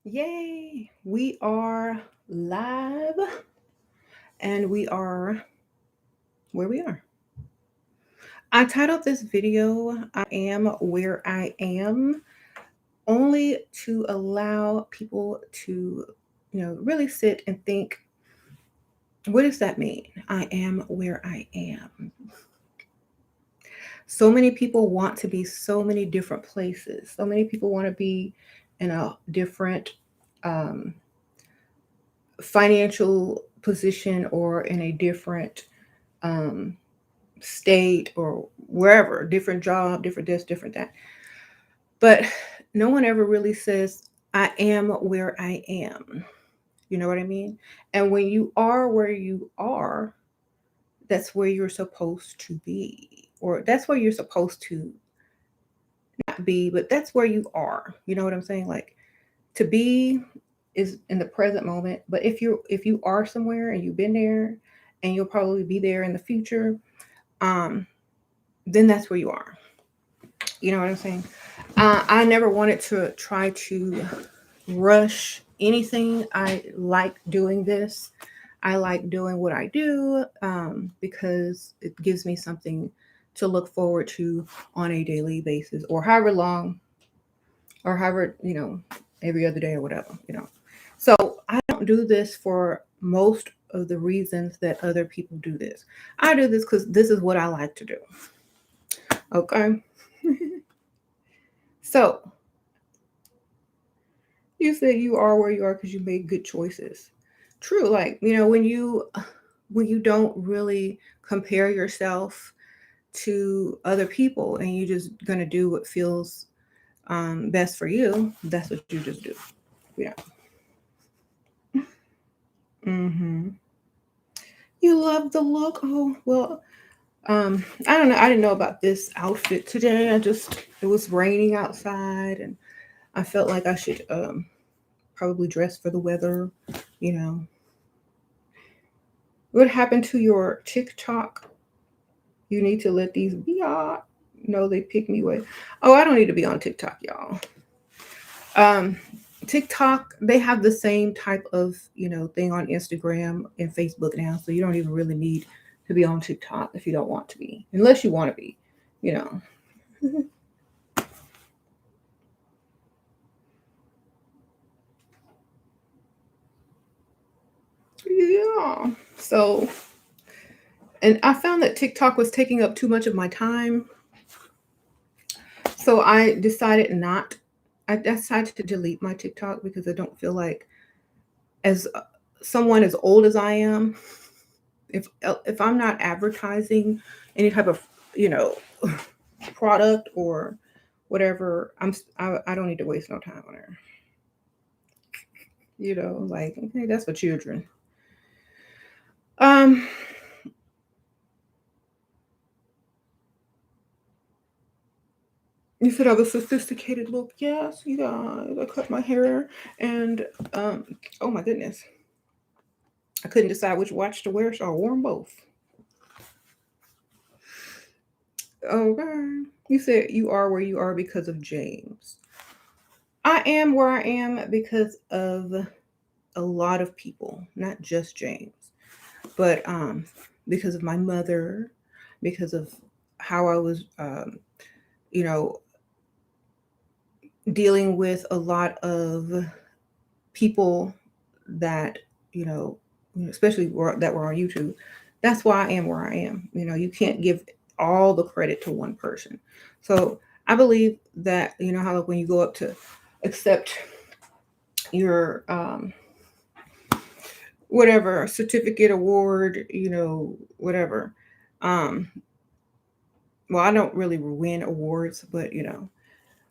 Yay! We are live and we are where we are. I titled this video, I Am Where I Am, only to allow people to, really sit and think, what does that mean? I am where I am. So many people want to be so many different places. So many people want to be in a different um, financial position or in a different um, state or wherever, different job, different this, different that. But no one ever really says, I am where I am. You know what I mean? And when you are where you are, that's where you're supposed to be, or that's where you're supposed to not be, but that's where you are. You know what I'm saying? Like to be is in the present moment, but if you are somewhere and you've been there and you'll probably be there in the future, um then that's where you are. You know what I'm saying? I never wanted to try to rush anything. I like doing this. I like doing what I do because it gives me something to look forward to on a daily basis, or however long, or however, every other day or whatever. So I don't do this for most of the reasons that other people do this. I do this because this is what I like to do. Okay. So you said you are where you are because you made good choices. True. Like, when you don't really compare yourself to other people and you just gonna do what feels best for you, that's what you just do. Yeah. Mm-hmm. You love the look. Oh well. I don't know. I didn't know about this outfit today. It was raining outside, and I felt like I should probably dress for the weather. You know, what happened to your TikTok? You need to let these be. No, they pick me away. Oh, I don't need to be on TikTok, y'all. Um, TikTok, they have the same type of thing on Instagram and Facebook now, so you don't even really need to be on TikTok if you don't want to be, unless you want to be, you know. Yeah. So, and I found that TikTok was taking up too much of my time, so I decided to delete my TikTok because I don't feel like, as someone as old as I am, if I'm not advertising any type of you know product or whatever, I don't need to waste no time on her. Like, okay, that's for children. Um, you said I have a sophisticated look. Yes, you guys. I cut my hair and um, oh my goodness, I couldn't decide which watch to wear, so I wore them both. Okay. You said you are where you are because of James. I am where I am because of a lot of people, not just James, but because of my mother, because of how I was, you know, dealing with a lot of people that, you know, especially that were on YouTube. That's why I am where I am. You can't give all the credit to one person. So I believe that, how like when you go up to accept your whatever certificate, award, whatever. Um, well, I don't really win awards, but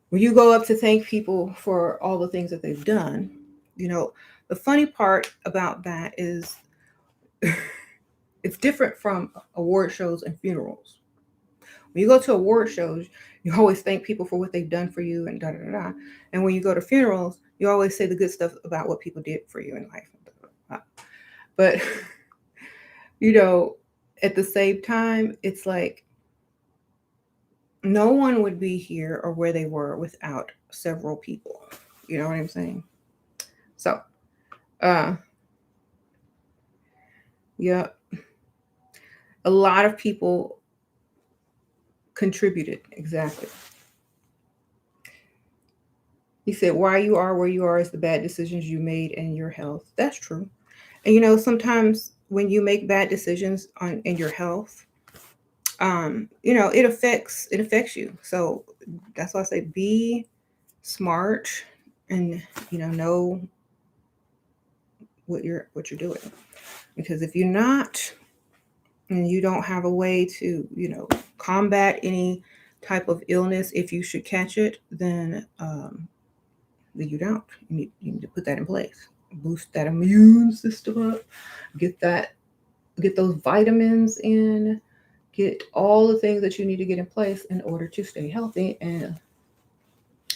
when you go up to thank people for all the things that they've done, you know, the funny part about that is it's different from award shows and funerals. When you go to award shows, you always thank people for what they've done for you and da da da. Da. And when you go to funerals, you always say the good stuff about what people did for you in life. Da, da, da. But you know, at the same time, it's like no one would be here or where they were without several people. You know what I'm saying? So, yeah, a lot of people contributed. Exactly. He said, why you are where you are is the bad decisions you made and your health. That's true. And sometimes when you make bad decisions on in your health, it affects you. So that's why I say be smart and know what you're doing. Because if you're not, and you don't have a way to combat any type of illness, if you should catch it, then you don't. You need to put that in place. Boost that immune system up. Get those vitamins in. Get all the things that you need to get in place in order to stay healthy and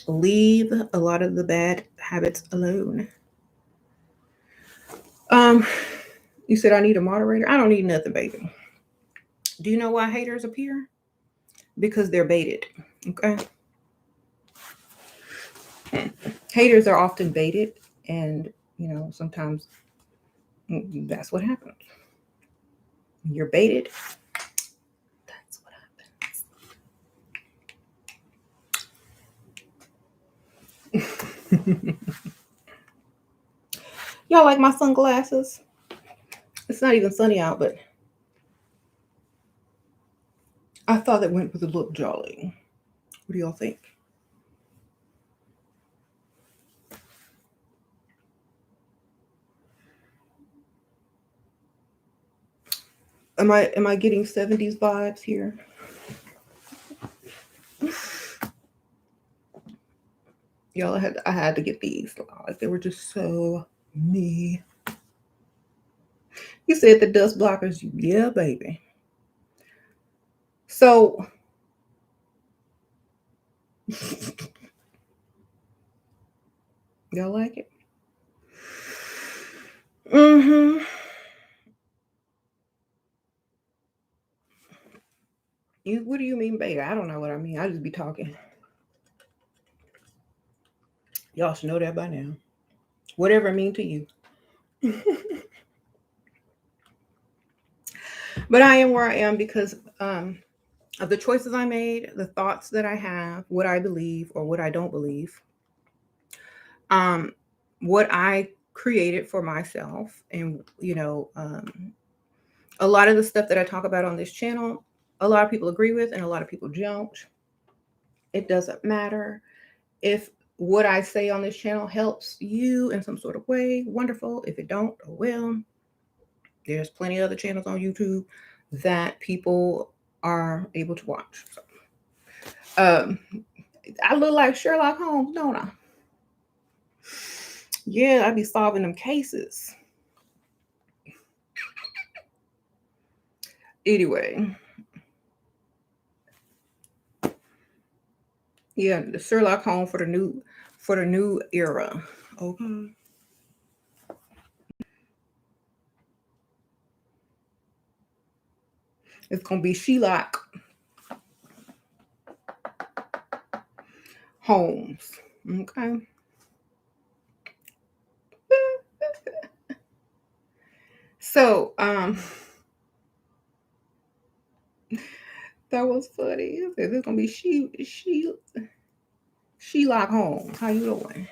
leave a lot of the bad habits alone. Um, you said I need a moderator. I don't need nothing, baby. Do you know why haters appear? Because they're baited. Okay. Haters are often baited, and sometimes that's what happens. You're baited. That's what happens. Y'all like my sunglasses? It's not even sunny out, but I thought it went with the look jolly. What do y'all think? Am I getting 70s vibes here? Y'all, I had to get these. Like they were just so me. You said the dust blockers. Yeah, baby. So y'all like it? Mm-hmm. What do you mean, baby? I don't know what I mean. I just be talking. Y'all should know that by now. Whatever I mean to you. But I am where I am because of the choices I made, the thoughts that I have, what I believe or what I don't believe, um, what I created for myself, and a lot of the stuff that I talk about on this channel, a lot of people agree with, and a lot of people don't. It doesn't matter. If what I say on this channel helps you in some sort of way, wonderful. If it don't, oh well. There's plenty of other channels on YouTube that people are able to watch. So, I look like Sherlock Holmes, don't I? Yeah, I be solving them cases. Anyway, yeah, the Sherlock Holmes for the new era. Okay. It's gonna be Sherlock Holmes. Okay. So, that was funny. It's gonna be Sherlock Holmes. How you doing?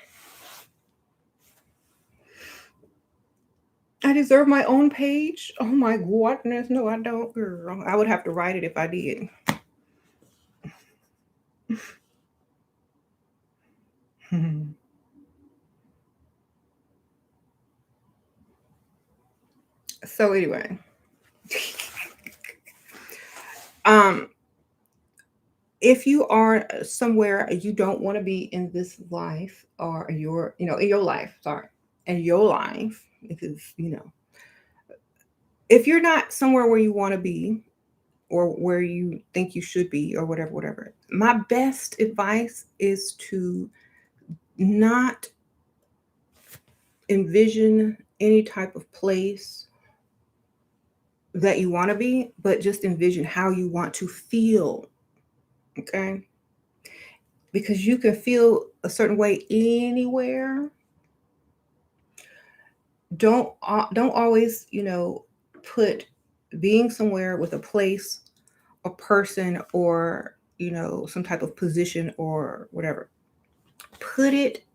I deserve my own page. Oh my goodness, no, I don't, girl. I would have to write it if I did. So anyway, um, if you are somewhere you don't want to be in this life, or in your life, sorry, in your life, because if you're not somewhere where you want to be or where you think you should be or whatever, my best advice is to not envision any type of place that you want to be, but just envision how you want to feel. Okay. Because you can feel a certain way anywhere, don't always, put being somewhere with a place, a person, or some type of position or whatever. Put it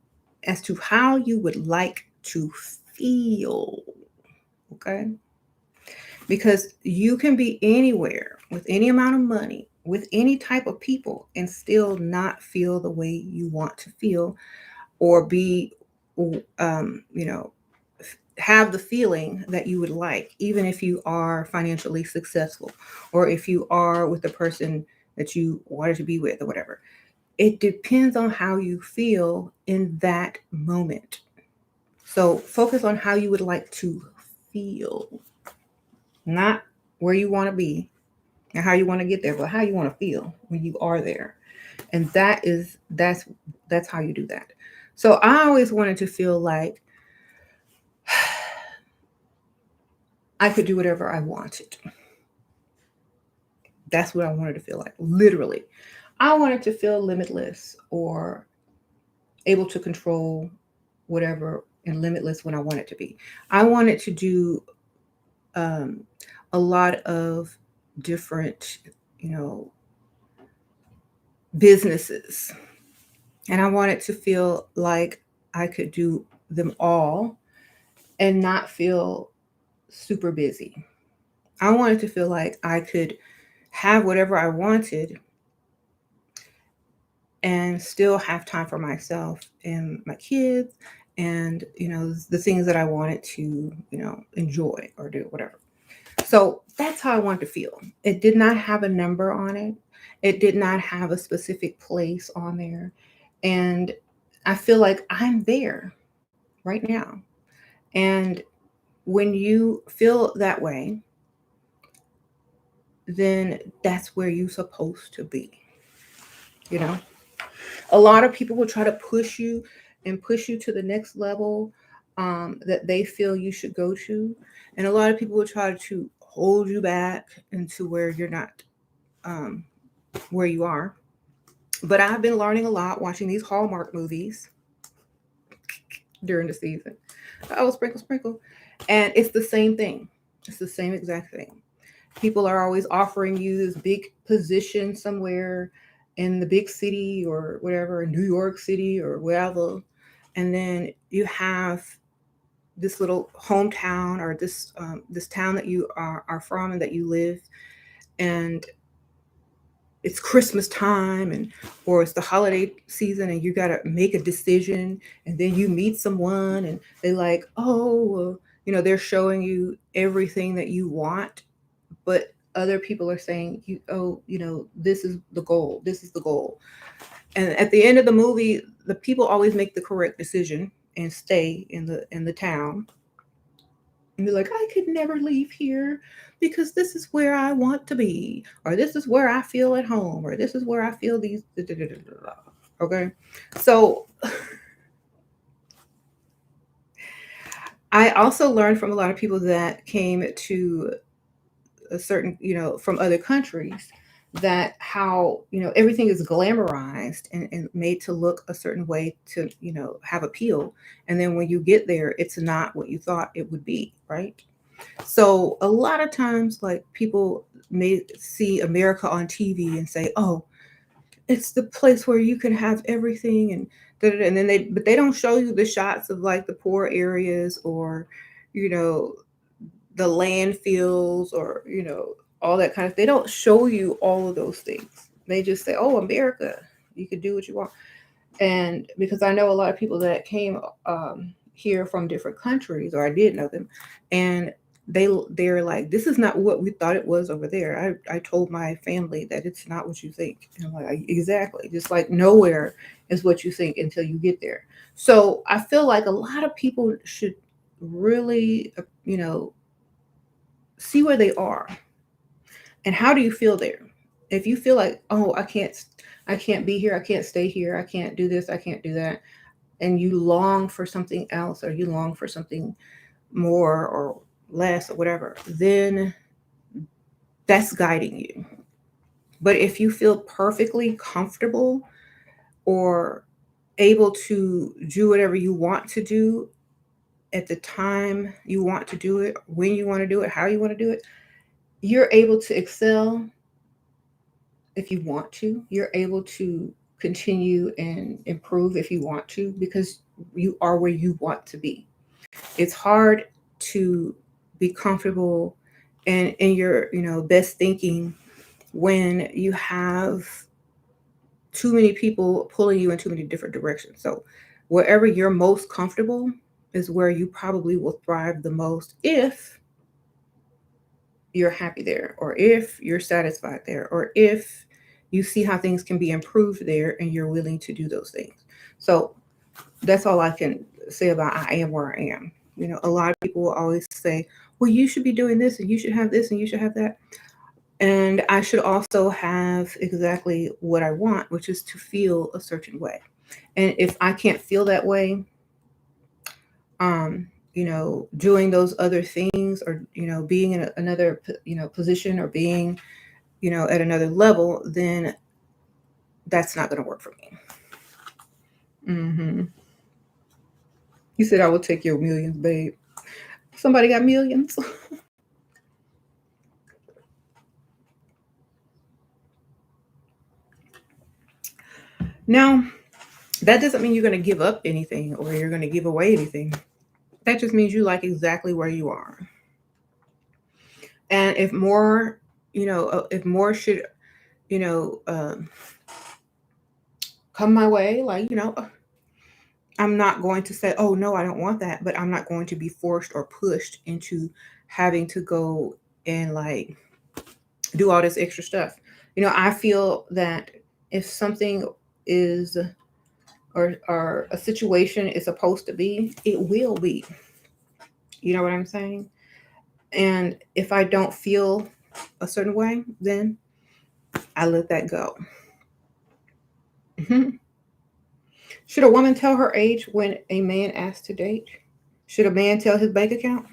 as to how you would like to feel. Okay? Because you can be anywhere with any amount of money, with any type of people, and still not feel the way you want to feel, or be, you know, have the feeling that you would like, even if you are financially successful, or if you are with the person that you wanted to be with, or whatever. It depends on how you feel in that moment. So focus on how you would like to feel, not where you want to be and how you want to get there, but how you want to feel when you are there. And that's how you do that. So I always wanted to feel like I could do whatever I wanted. That's what I wanted to feel like. Literally. I wanted to feel limitless, or able to control whatever, and limitless when I wanted to be. I wanted to do um, a lot of different, you know, businesses. And I wanted to feel like I could do them all and not feel super busy. I wanted to feel like I could have whatever I wanted and still have time for myself and my kids, and the things that I wanted to enjoy or do whatever. So that's how I wanted to feel. It did not have a number on it. It did not have a specific place on there. And I feel like I'm there right now. And when you feel that way, then that's where you're supposed to be. You know, a lot of people will try to push you and push you to the next level, that they feel you should go to. And a lot of people will try to hold you back into where you're not, um, where you are. But I've been learning a lot watching these Hallmark movies during the season. Oh, sprinkle, sprinkle. And it's the same thing. It's the same exact thing. People are always offering you this big position somewhere in the big city or whatever, New York City or wherever. And then you have this little hometown, or this town that you are from and that you live, and it's Christmas time, and or it's the holiday season, and you got to make a decision, and then you meet someone and they like, oh, well, they're showing you everything that you want, but other people are saying, oh, this is the goal, this is the goal. And at the end of the movie, the people always make the correct decision and stay in the town, and be like, I could never leave here because this is where I want to be, or this is where I feel at home, or this is where I feel these. Okay. So I also learned from a lot of people that came to a certain, from other countries, that how, everything is glamorized and made to look a certain way to, have appeal. And then when you get there, it's not what you thought it would be, right? So a lot of times, like, people may see America on TV and say, "Oh, it's the place where you can have everything," and da, da, da, and then but they don't show you the shots of like the poor areas, or you know the landfills, or all that kind of. They don't show you all of those things. They just say, "Oh, America, you can do what you want." And because I know a lot of people that came here from different countries, or I did know them, and they're like, this is not what we thought it was over there. I told my family that it's not what you think. And I'm like, exactly. Just like nowhere is what you think until you get there. So I feel like a lot of people should really, see where they are and how do you feel there. If you feel like, oh, I can't be here, I can't stay here, I can't do this, I can't do that, and you long for something else, or you long for something more or less or whatever, then that's guiding you. But if you feel perfectly comfortable, or able to do whatever you want to do, at the time you want to do it, when you want to do it, how you want to do it, you're able to excel if you want to. You're able to continue and improve if you want to, because you are where you want to be. It's hard to be comfortable and in your, best thinking when you have too many people pulling you in too many different directions. So wherever you're most comfortable is where you probably will thrive the most if you're happy there, or if you're satisfied there, or if you see how things can be improved there and you're willing to do those things. So that's all I can say about I am where I am. A lot of people will always say, well, you should be doing this and you should have this and you should have that. And I should also have exactly what I want, which is to feel a certain way. And if I can't feel that way, um, doing those other things, or, being in another, position, or being, at another level, then that's not going to work for me. You said I would take your millions, babe. Somebody got millions. Now, that doesn't mean you're going to give up anything or you're going to give away anything. That just means you like exactly where you are. And if more should, you know, um, come my way, like, I'm not going to say, oh, no, I don't want that, but I'm not going to be forced or pushed into having to go and like do all this extra stuff. I feel that if something is, or a situation is supposed to be, it will be. You know what I'm saying? And if I don't feel a certain way, then I let that go. Mhm. Should a woman tell her age when a man asks to date? Should a man tell his bank account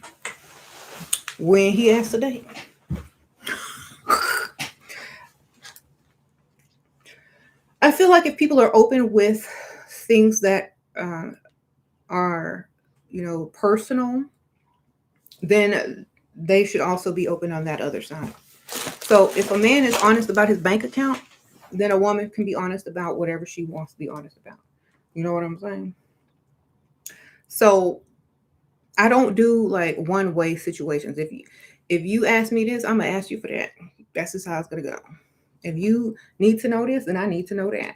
when he asks to date? I feel like if people are open with things that are, personal, then they should also be open on that other side. So if a man is honest about his bank account, then a woman can be honest about whatever she wants to be honest about. You know what I'm saying? So I don't do like one way situations. If you ask me this, I'm gonna ask you for that. That's just how it's gonna go. If you need to know this, then I need to know that.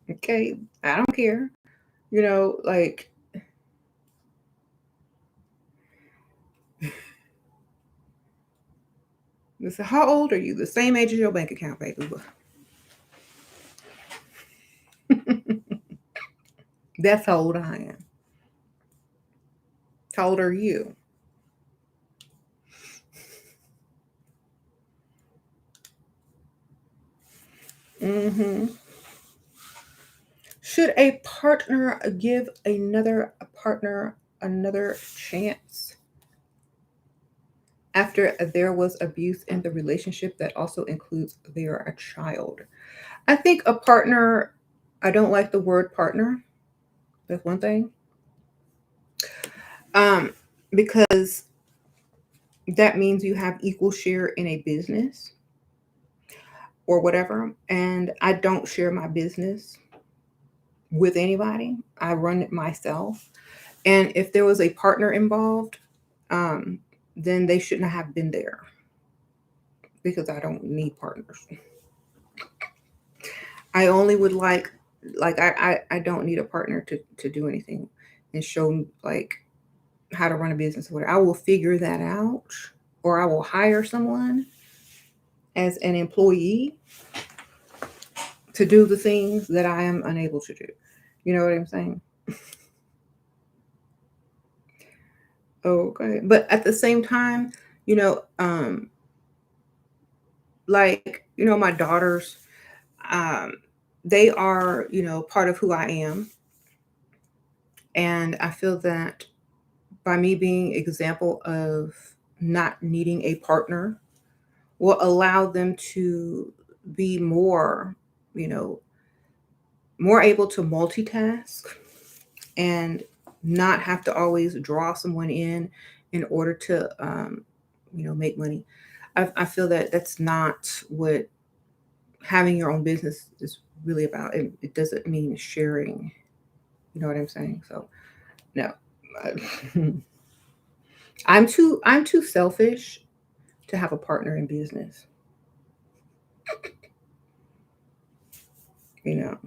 Okay, I don't care. Like, they say, how old are you? The same age as your bank account, baby. That's how old I am. How old are you? Hmm. Should a partner give another partner another chance after there was abuse in the relationship that also includes their a child? I think a partner, I don't like the word partner. That's one thing. Um, because that means you have equal share in a business or whatever. And I don't share my business with anybody. I run it myself. And if there was a partner involved, um, then they shouldn't have been there, because I don't need partners. I only would like I don't need a partner to do anything and show like how to run a business or whatever. I will figure that out, or I will hire someone as an employee to do the things that I am unable to do. You know what I'm saying? Okay. But at the same time, you know, um, like, my daughters, um, they are, part of who I am. And I feel that by me being example of not needing a partner will allow them to be more, you know, more able to multitask and not have to always draw someone in order to, make money. I feel that that's not what having your own business is really about. It doesn't mean sharing. You know what I'm saying? So no, I- I'm too selfish to have a partner in business. You know,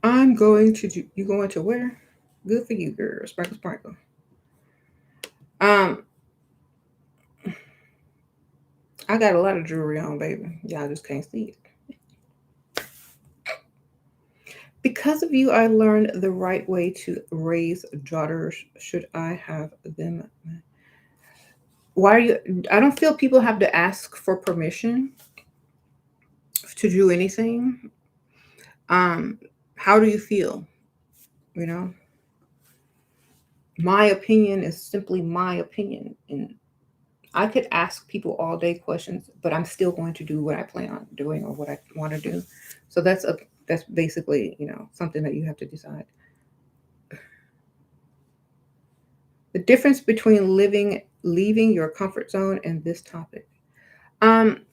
I'm going to do. You going to where? Good for you, girl. Sprinkle, sprinkle. Um, I got a lot of jewelry on, baby. Y'all just can't see it. Because of you, I learned the right way to raise daughters. Should I have them? Why are you? I don't feel people have to ask for permission to do anything. Um, how do you feel? You know, my opinion is simply my opinion, and I could ask people all day questions, but I'm still going to do what I plan on doing or what I want to do. So that's basically something that you have to decide. The difference between leaving your comfort zone and this topic.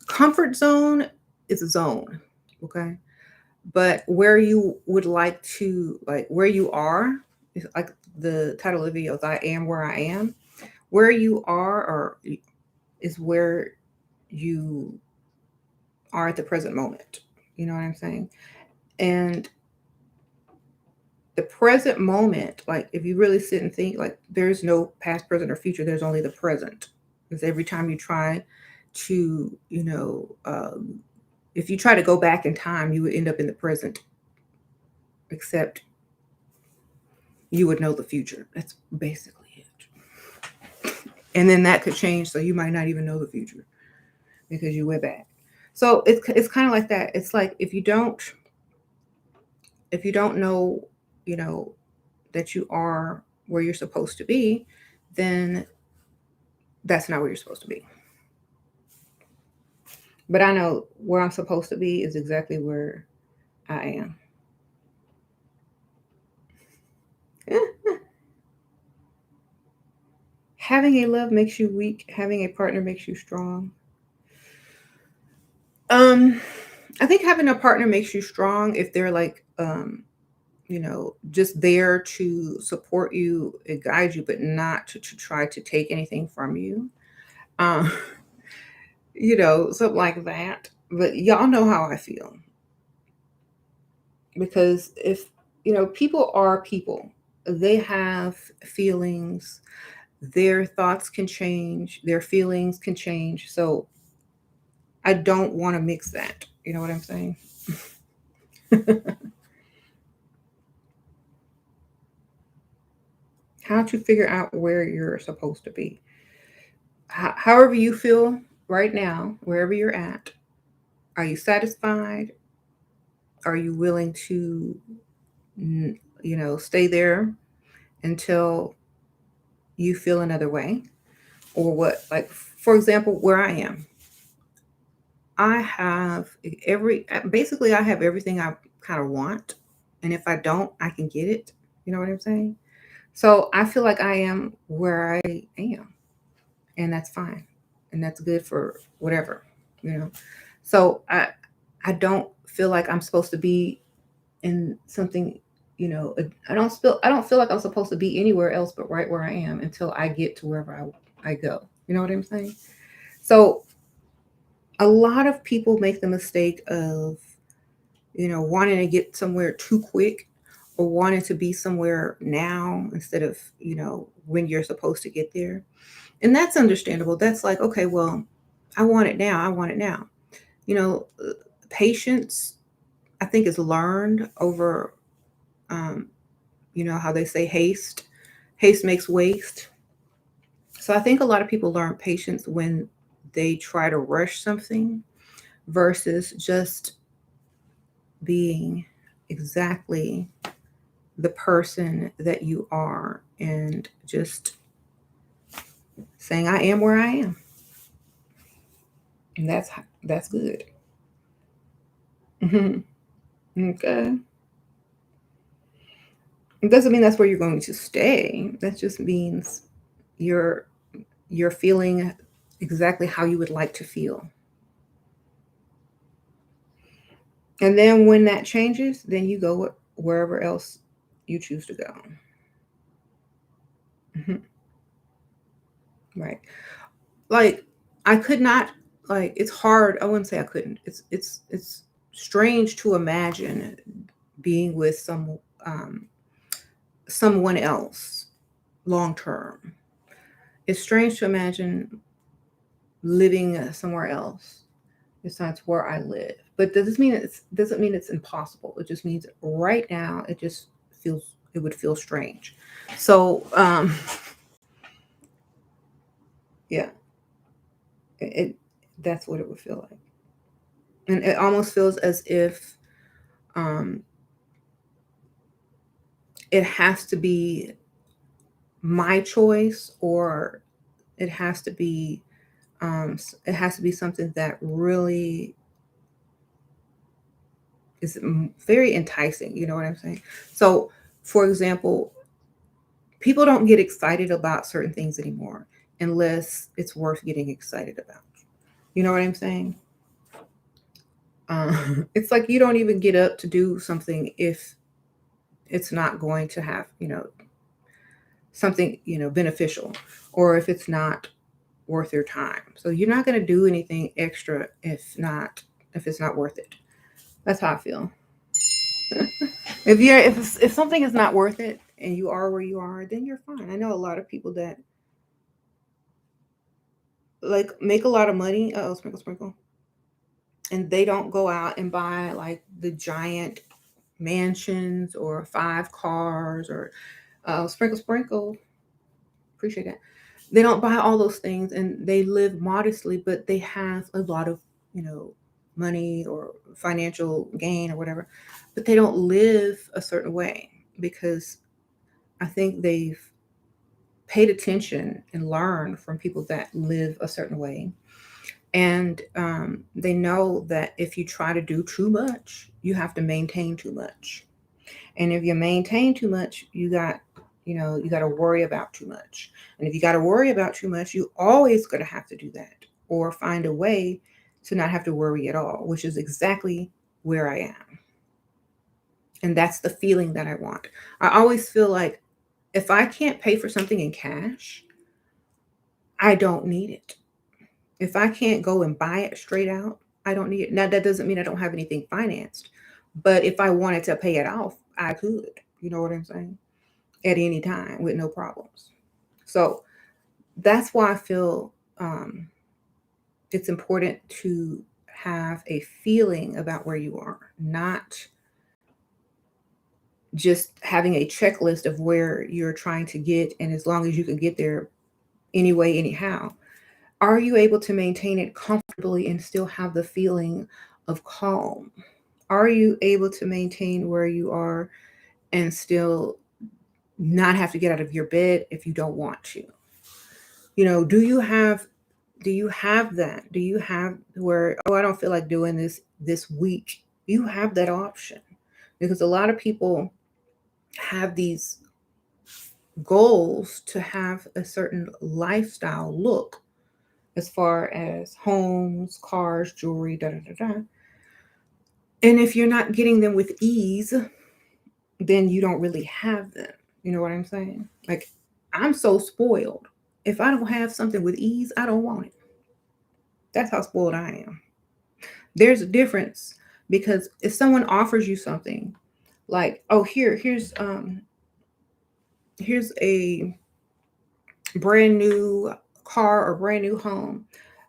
Comfort zone is a zone, okay? But where you would like to, like where you are, is like the title of the video is I am where I am. Where you are or is where you are at the present moment. You know what I'm saying? And the present moment, like if you really sit and think, like there's no past, present, or future, there's only the present. Because every time you try to, if you try to go back in time, you would end up in the present, except you would know the future. That's basically it. And then that could change, so you might not even know the future because you went back. So it's kind of like that. It's like if you don't know, you know, that you are where you're supposed to be, then that's not where you're supposed to be. But I know where I'm supposed to be is exactly where I am. Having a love makes you weak. Having a partner makes you strong. Um, I think having a partner makes you strong if they're like, just there to support you and guide you, but not to try to take anything from you. Um, something like that. But y'all know how I feel because if people are people, they have feelings. Their thoughts can change. Their feelings can change. So I don't want to mix that. You know what I'm saying? How to figure out where you're supposed to be. However you feel right now, wherever you're at, are you satisfied? Are you willing to, stay there until you feel another way? Or what, like, for example, where I am, I have basically, I have everything I kind of want. And if I don't, I can get it. You know what I'm saying? So I feel like I am where I am, and that's fine. And that's good for whatever, you know. So I don't feel like I'm supposed to be in something, I don't feel like I'm supposed to be anywhere else but right where I am until I get to wherever I go. You know what I'm saying? So a lot of people make the mistake of, wanting to get somewhere too quick or wanting to be somewhere now instead of, when you're supposed to get there. And that's understandable. That's like, okay, well, I want it now. I want it now. You know, patience, I think, is learned over, um, how they say haste. Haste makes waste. So I think a lot of people learn patience when they try to rush something versus just being exactly the person that you are and just saying, I am where I am. And that's good. Mhm. Okay. It doesn't mean that's where you're going to stay. That just means you're you're feeling exactly how you would like to feel. And then when that changes, then you go wherever else you choose to go. Mhm. Right. Like I could not, like it's hard. I wouldn't say I couldn't. It's strange to imagine being with um someone else long term. It's strange to imagine living somewhere else besides where I live. But doesn't mean it's impossible. It just means right now it just feels it would feel strange. So yeah, it that's what it would feel like. And it almost feels as if um it has to be my choice, or it has to be it has to be something that really is very enticing, you know what I'm saying? So for example, people don't get excited about certain things anymore unless it's worth getting excited about. You know what I'm saying? It's like you don't even get up to do something if it's not going to have, something, beneficial, or if it's not worth your time. So you're not going to do anything extra if it's not worth it. That's how I feel. If something is not worth it and you are where you are, then you're fine. I know a lot of people that like make a lot of money. Oh, sprinkle, sprinkle, and they don't go out and buy like the giant mansions or 5 cars or sprinkle, sprinkle. Appreciate that. They don't buy all those things and they live modestly, but they have a lot of, you know, money or financial gain or whatever, but they don't live a certain way because I think they've paid attention and learned from people that live a certain way. And they know that if you try to do too much, you have to maintain too much. And if you maintain too much, you got to worry about too much. And if you got to worry about too much, you always going to have to do that or find a way to not have to worry at all, which is exactly where I am. And that's the feeling that I want. I always feel like if I can't pay for something in cash, I don't need it. If I can't go and buy it straight out, I don't need it. Now, that doesn't mean I don't have anything financed, but if I wanted to pay it off, I could. You know what I'm saying? At any time with no problems. So that's why I feel it's important to have a feeling about where you are, not just having a checklist of where you're trying to get. And as long as you can get there anyway, anyhow, are you able to maintain it comfortably and still have the feeling of calm? Are you able to maintain where you are and still not have to get out of your bed if you don't want to? Do you have that? Do you have where, oh, I don't feel like doing this week? You have that option because a lot of people have these goals to have a certain lifestyle look as far as homes, cars, jewelry, da da da da. And if you're not getting them with ease, then you don't really have them. You know what I'm saying? Like, I'm so spoiled. If I don't have something with ease, I don't want it. That's how spoiled I am. There's a difference because if someone offers you something like, oh, here's a brand new car or brand new home.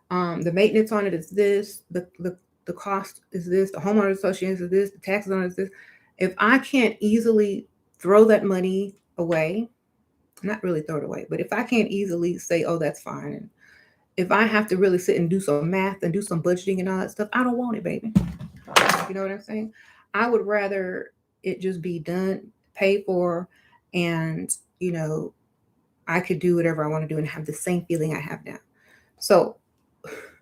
The maintenance on it is this, the cost is this, the homeowner association is this, the taxes on it is this. If I can't easily throw that money away, not really throw it away, but if I can't easily say, oh, that's fine, and if I have to really sit and do some math and do some budgeting and all that stuff, I don't want it, baby. You know what I'm saying? I would rather it just be done, paid for, and you know, I could do whatever I want to do and have the same feeling I have now. So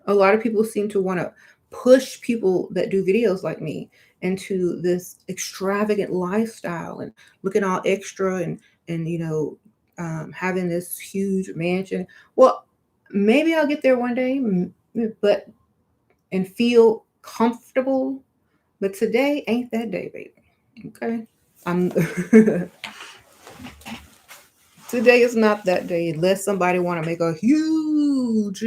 a lot of people seem to want to push people that do videos like me into this extravagant lifestyle and looking all extra and having this huge mansion. Well, maybe I'll get there one day, but and feel comfortable. But today ain't that day, baby. Okay, I'm. Today is not that day unless somebody want to make a huge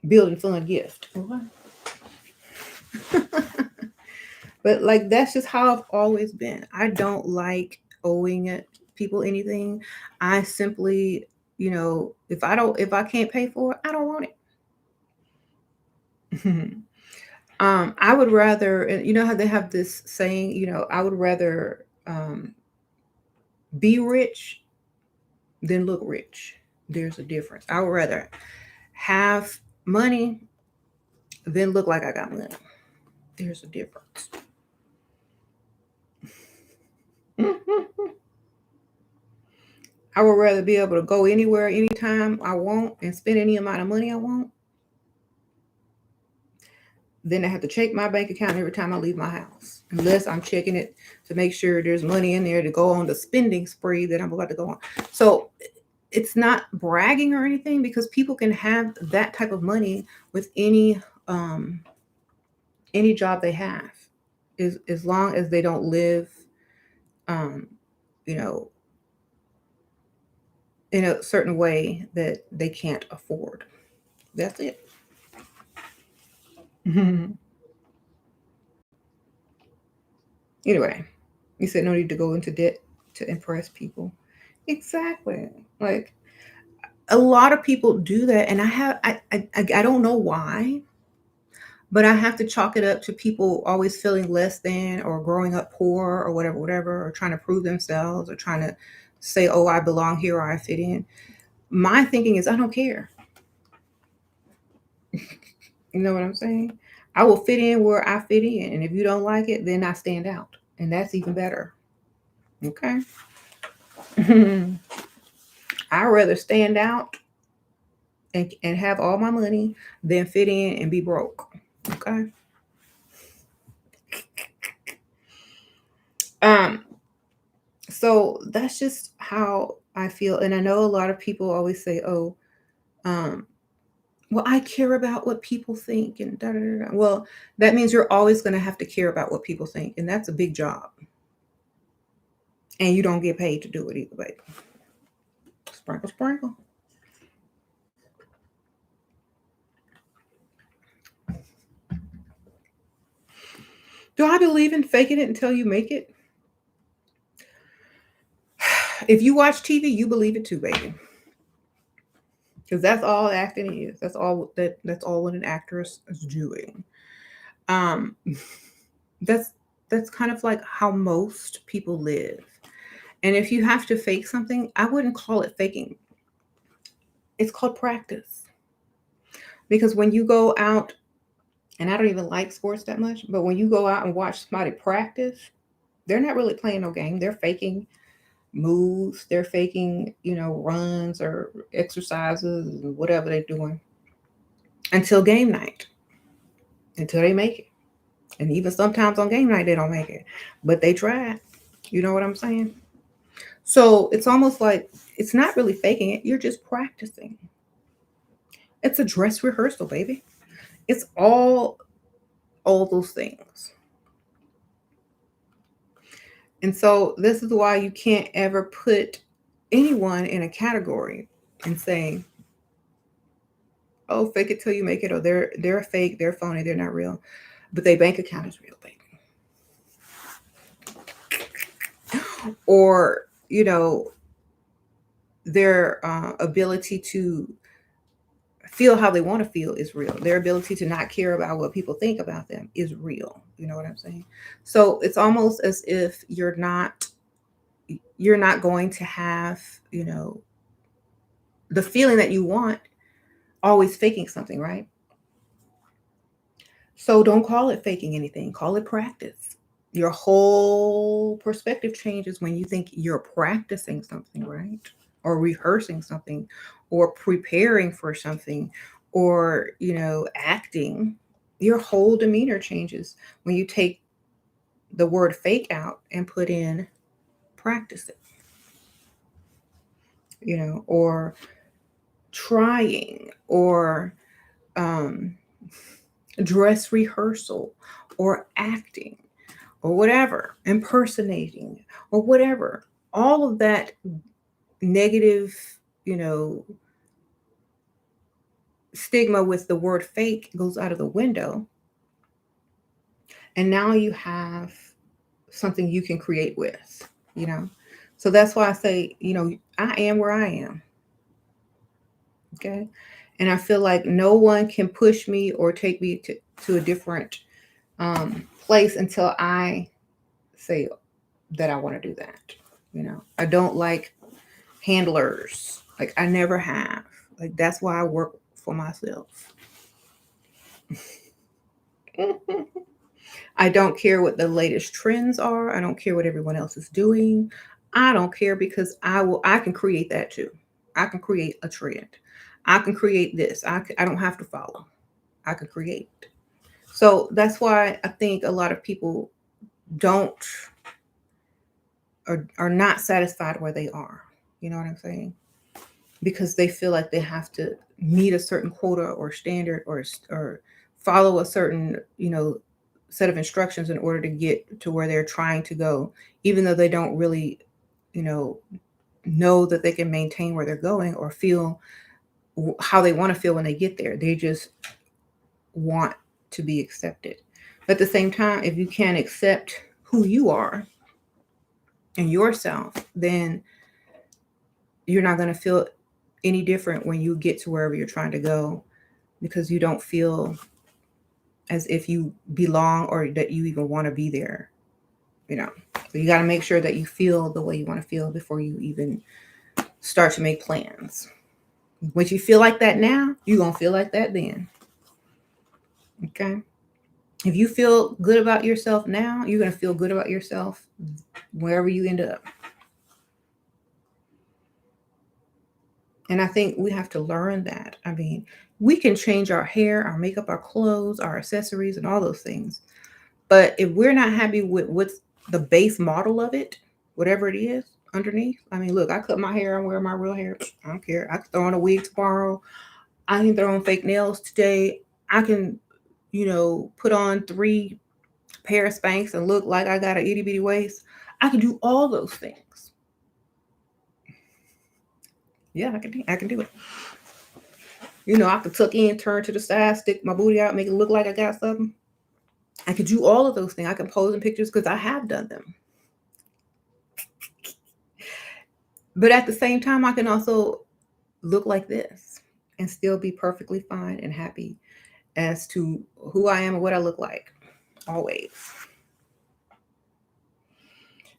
building fund gift. Okay. But like that's just how I've always been. I don't like owing it people anything. I simply, if I can't pay for it, I don't want it. I would rather, and you know how they have this saying, I would rather be rich than look rich. There's a difference. I would rather have money than look like I got money. There's a difference. I would rather be able to go anywhere, anytime I want, and spend any amount of money I want, than I have to check my bank account every time I leave my house. Unless I'm checking it to make sure there's money in there to go on the spending spree that I'm about to go on. So it's not bragging or anything because people can have that type of money with any job they have, as long as they don't live, um, you know, in a certain way that they can't afford. That's it. Anyway, you said no need to go into debt to impress people. Exactly. Like a lot of people do that, and I don't know why, but I have to chalk it up to people always feeling less than or growing up poor or whatever, or trying to prove themselves or trying to say, oh, I belong here or I fit in. My thinking is, I don't care. You know what I'm saying? I will fit in where I fit in. And if you don't like it, then I stand out. And that's even better. Okay. I'd rather stand out and have all my money than fit in and be broke. Okay. Um, so that's just how I feel. And I know a lot of people always say, oh, um, well, I care about what people think and da da da. Well, that means you're always going to have to care about what people think, and that's a big job. And you don't get paid to do it either, baby. Sprinkle, sprinkle. Do I believe in faking it until you make it? If you watch TV, you believe it too, baby. Because that's all acting is. That's all what an actress is doing. Um, that's that's kind of like how most people live. And if you have to fake something, I wouldn't call it faking. It's called practice. Because when you go out, and I don't even like sports that much, but when you go out and watch somebody practice, they're not really playing no game. They're faking moves, they're faking, runs or exercises, whatever they're doing until game night, until they make it. And even sometimes on game night, they don't make it, but they tried. You know what I'm saying? So it's almost like it's not really faking it, you're just practicing. It's a dress rehearsal, baby. It's all those things. And so this is why you can't ever put anyone in a category and say, "Oh, fake it till you make it," or they're fake, they're phony, they're not real, but their bank account is real, baby. Or their ability to feel how they want to feel is real. Their ability to not care about what people think about them is real. You know what I'm saying? So it's almost as if you're not going to have, you know, the feeling that you want always faking something, right? So don't call it faking anything, call it practice. Your whole perspective changes when you think you're practicing something, right? Or rehearsing something or preparing for something or, acting. your whole demeanor changes when you take the word fake out and put in practice it, or trying, or um, dress rehearsal, or acting, or whatever, impersonating, or whatever. All of that negative, you know, stigma with the word fake goes out of the window. And now you have something you can create with, you know. So that's why I say, I am where I am. Okay. And I feel like no one can push me or take me to a different place until I say that I want to do that. I don't like handlers. Like, I never have. Like, that's why I work for myself. I don't care what the latest trends are. I don't care what everyone else is doing. I don't care, because I can create that too. I can create a trend. I can create this. I don't have to follow. I can create. So that's why I think a lot of people don't are not satisfied where they are. You know what I'm saying? Because they feel like they have to meet a certain quota or standard, or follow a certain, set of instructions in order to get to where they're trying to go, even though they don't really, you know that they can maintain where they're going, or feel how they want to feel when they get there. They just want to be accepted. But at the same time, if you can't accept who you are and yourself, then you're not going to feel any different when you get to wherever you're trying to go, because you don't feel as if you belong, or that you even want to be there, you know. So you got to make sure that you feel the way you want to feel before you even start to make plans. Once you feel like that now, you're going to feel like that then. Okay? If you feel good about yourself now, you're going to feel good about yourself wherever you end up. And I think we have to learn that. I mean, we can change our hair, our makeup, our clothes, our accessories, and all those things. But if we're not happy with what's the base model of it, whatever it is underneath, I mean, look, I cut my hair, I'm wearing my real hair. I don't care. I can throw on a wig tomorrow. I can throw on fake nails today. I can, put on 3 pair of Spanx and look like I got an itty bitty waist. I can do all those things. Yeah, I can do it. I could tuck in, turn to the side, stick my booty out, make it look like I got something. I could do all of those things. I can pose in pictures because I have done them. But at the same time, I can also look like this and still be perfectly fine and happy as to who I am and what I look like, always.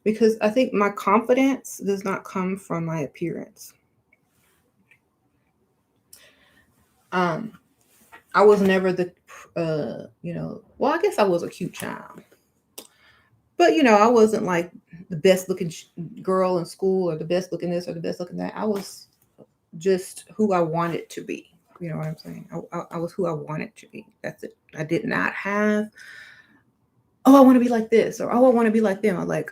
Because I think my confidence does not come from my appearance. Um, I was never the, well, I guess I was a cute child. But, I wasn't like the best looking girl in school, or the best looking this or the best looking that. I was just who I wanted to be. You know what I'm saying? I was who I wanted to be. That's it. I did not have, oh, I want to be like this, or oh, I want to be like them. I like,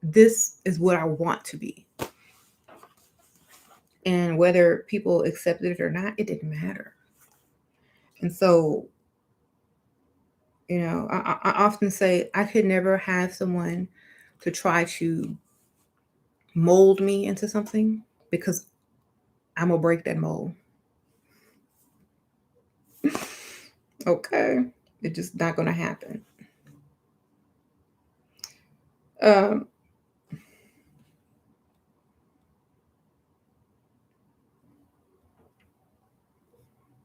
this is what I want to be. And whether people accepted it or not, it didn't matter. And so, I often say I could never have someone to try to mold me into something, because I'm going to break that mold. Okay. It's just not going to happen. Um,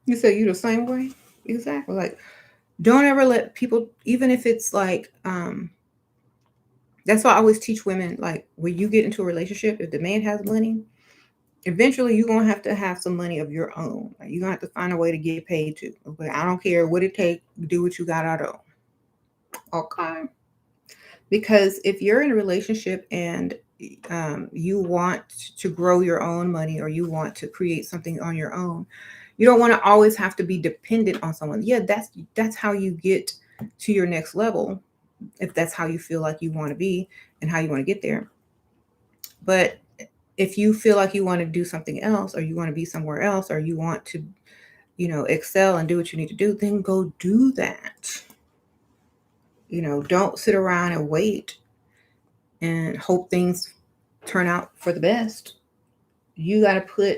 you say you the same way? Exactly. Like, don't ever let people, even if it's like, that's why I always teach women, like, when you get into a relationship, if the man has money, eventually you're gonna have to have some money of your own. Like, you're gonna have to find a way to get paid too. Okay, I don't care what it takes, do what you got out of. Okay, because if you're in a relationship and you want to grow your own money, or you want to create something on your own, You don't want to always have to be dependent on someone. Yeah, that's how you get to your next level, if that's how you feel like you want to be and how you want to get there. But if you feel like you want to do something else, or you want to be somewhere else, or you want to, excel and do what you need to do, then go do that. Don't sit around and wait and hope things turn out for the best. You got to put,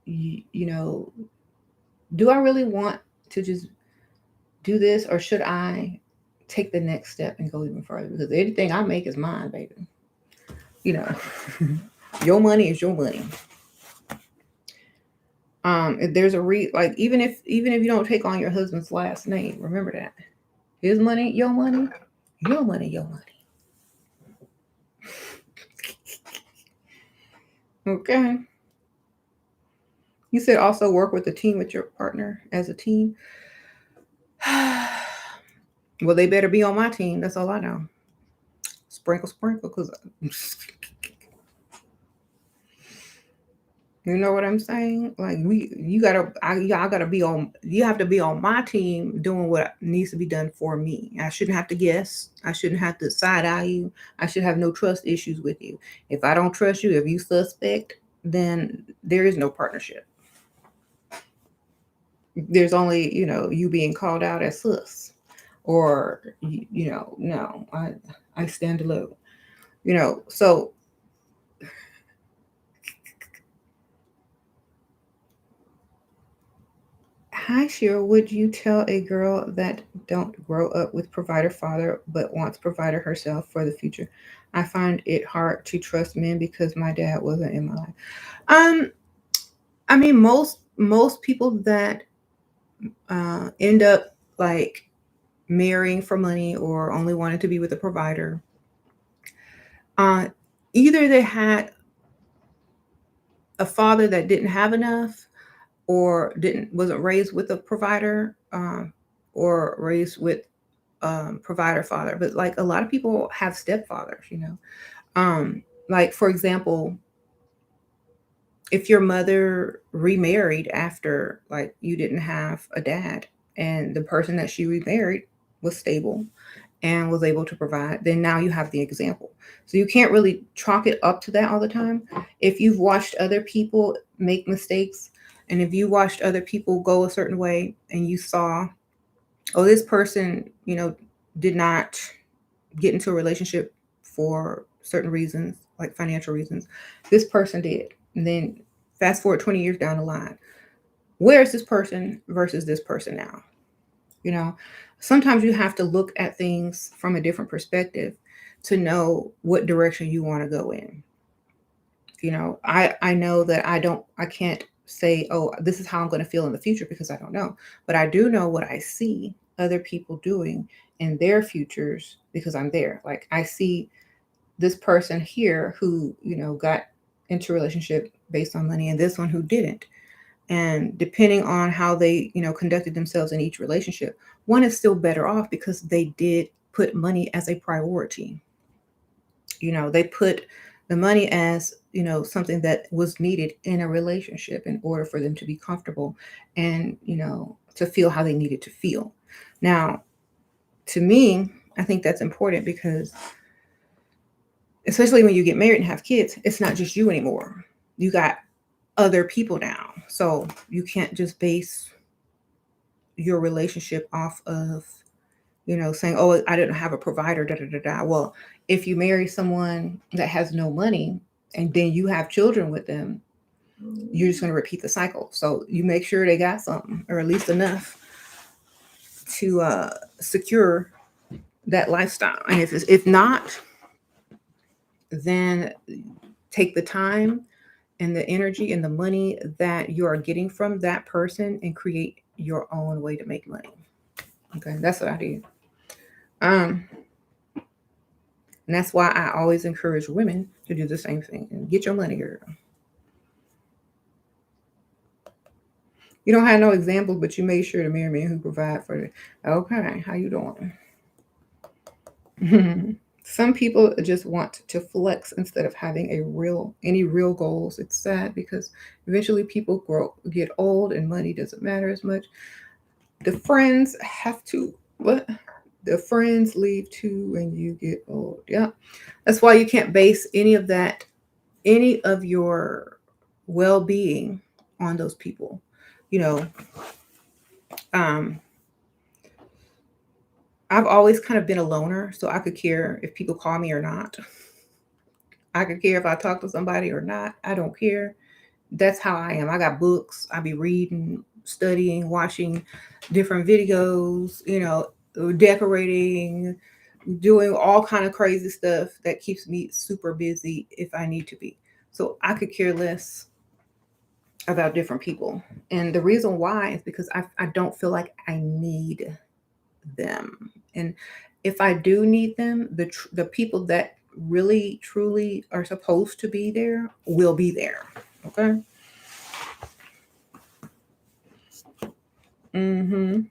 you know, do I really want to just do this, or should I take the next step and go even further? Because anything I make is mine, baby. You know, your money is your money. If there's a like, even if you don't take on your husband's last name, remember that his money, your money, your money, your money. Okay. You said also work with a team, with your partner as a team. Well, they better be on my team. That's all I know. Sprinkle, sprinkle, because you know what I'm saying? Like y'all gotta be on. You have to be on my team doing what needs to be done for me. I shouldn't have to guess. I shouldn't have to side eye you. I should have no trust issues with you. If I don't trust you, if you suspect, then there is no partnership. There's only you being called out as sus, or no, I stand alone. So hi, Shira. Would you tell a girl that don't grow up with provider father but wants provider herself for the future? I find it hard to trust men because my dad wasn't in my life. Um, I mean, most people that end up like marrying for money or only wanting to be with a provider, uh, either they had a father that didn't have enough, or didn't wasn't raised with a provider, or raised with provider father. But like a lot of people have stepfathers. Like for example, if your mother remarried after like you didn't have a dad, and the person that she remarried was stable and was able to provide, then now you have the example. So you can't really chalk it up to that all the time. If you've watched other people make mistakes, and if you watched other people go a certain way, and you saw, oh, this person, did not get into a relationship for certain reasons, like financial reasons. This person did. And then fast forward 20 years down the line. Where's this person versus this person now? You know, Sometimes you have to look at things from a different perspective to know what direction you want to go in. I know that I can't say, oh, this is how I'm going to feel in the future, because I don't know. But I do know what I see other people doing in their futures, because I'm there. Like I see this person here who, got into a relationship based on money, and this one who didn't. And depending on how they, conducted themselves in each relationship, one is still better off because they did put money as a priority. They put the money as, something that was needed in a relationship in order for them to be comfortable, and, to feel how they needed to feel. Now, to me, I think that's important, because especially when you get married and have kids, it's not just you anymore. You got other people now. So you can't just base your relationship off of, saying, oh, I didn't have a provider, da da da da. Well, if you marry someone that has no money and then you have children with them, you're just going to repeat the cycle. So you make sure they got something, or at least enough to secure that lifestyle. And if not, then take the time and the energy and the money that you are getting from that person and create your own way to make money. Okay, that's what I do. Um, and that's why I always encourage women to do the same thing and get your money, girl. You don't have no examples, but you made sure to marry men who provide for it. Okay, how you doing? Some people just want to flex instead of having any real goals. It's sad because eventually people get old, and money doesn't matter as much. The friends have to what? The friends leave too when you get old. Yeah. That's why you can't base any of your well-being on those people. You know, um, I've always kind of been a loner, so I could care if people call me or not. I could care if I talk to somebody or not. I don't care. That's how I am. I got books. I be reading, studying, watching different videos, decorating, doing all kind of crazy stuff that keeps me super busy if I need to be. So I could care less about different people. And the reason why is because I don't feel like I need them. And if I do need them, the people that really truly are supposed to be there will be there. Okay. Mm-hmm.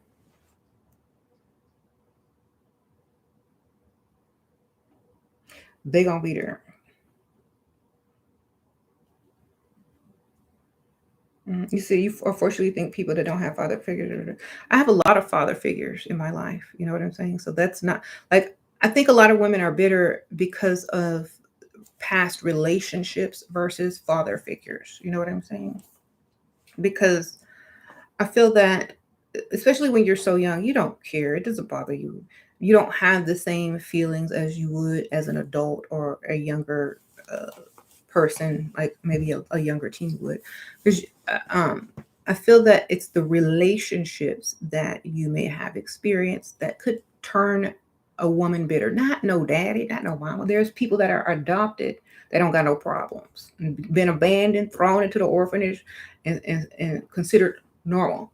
They gonna be there. You see, you unfortunately think people that don't have father figures. I have a lot of father figures in my life. You know what I'm saying? So that's not like I think a lot of women are bitter because of past relationships versus father figures. You know what I'm saying? Because I feel that, especially when you're so young, you don't care. It doesn't bother you. You don't have the same feelings as you would as an adult or a younger uh, person, like maybe a younger teen would. Because I feel that it's the relationships that you may have experienced that could turn a woman bitter. Not no daddy, not no mama. There's people that are adopted that don't got no problems, been abandoned, thrown into the orphanage, and considered normal,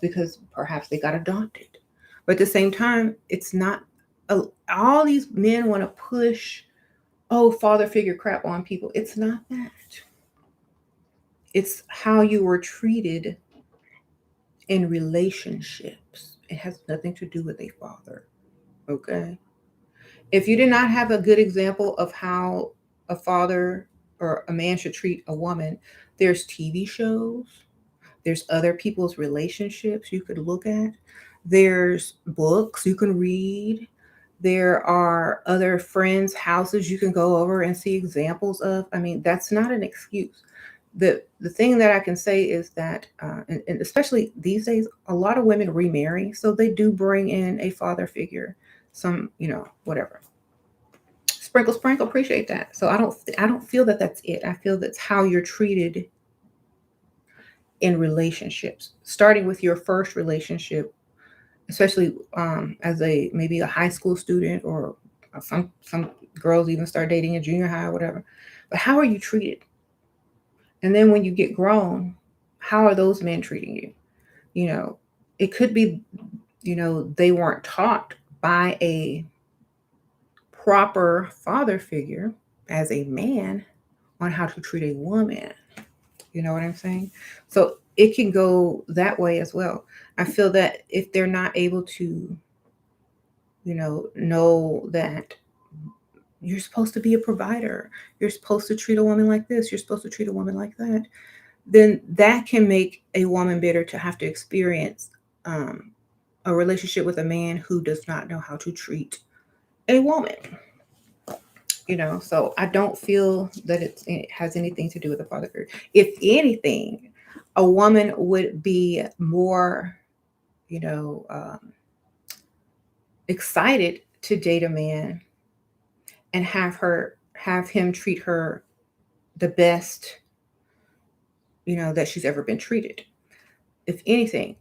because perhaps they got adopted. But at the same time, it's not. A, all these men want to push father figure crap on people. It's not that. It's how you were treated in relationships. It has nothing to do with a father. Okay. If you did not have a good example of how a father or a man should treat a woman, there's TV shows, there's other people's relationships you could look at, there's books you can read, there are other friends' houses you can go over and see examples of. I mean, that's not an excuse. The thing that I can say is that, and especially these days, a lot of women remarry, so they do bring in a father figure. Some, whatever. Sprinkle, sprinkle. Appreciate that. So I don't feel that that's it. I feel that's how you're treated in relationships, starting with your first relationship, especially as a maybe a high school student, or some girls even start dating in junior high or whatever. But how are you treated? And then when you get grown, how are those men treating you? You know, it could be, they weren't taught by a proper father figure as a man on how to treat a woman. You know what I'm saying? So it can go that way as well. I feel that if they're not able to, know that you're supposed to be a provider, you're supposed to treat a woman like this, you're supposed to treat a woman like that, then that can make a woman bitter to have to experience um, a relationship with a man who does not know how to treat a woman. So I don't feel that it has anything to do with the father figure. If anything, a woman would be more, you know, um, excited to date a man and have him treat her the best, that she's ever been treated. If anything,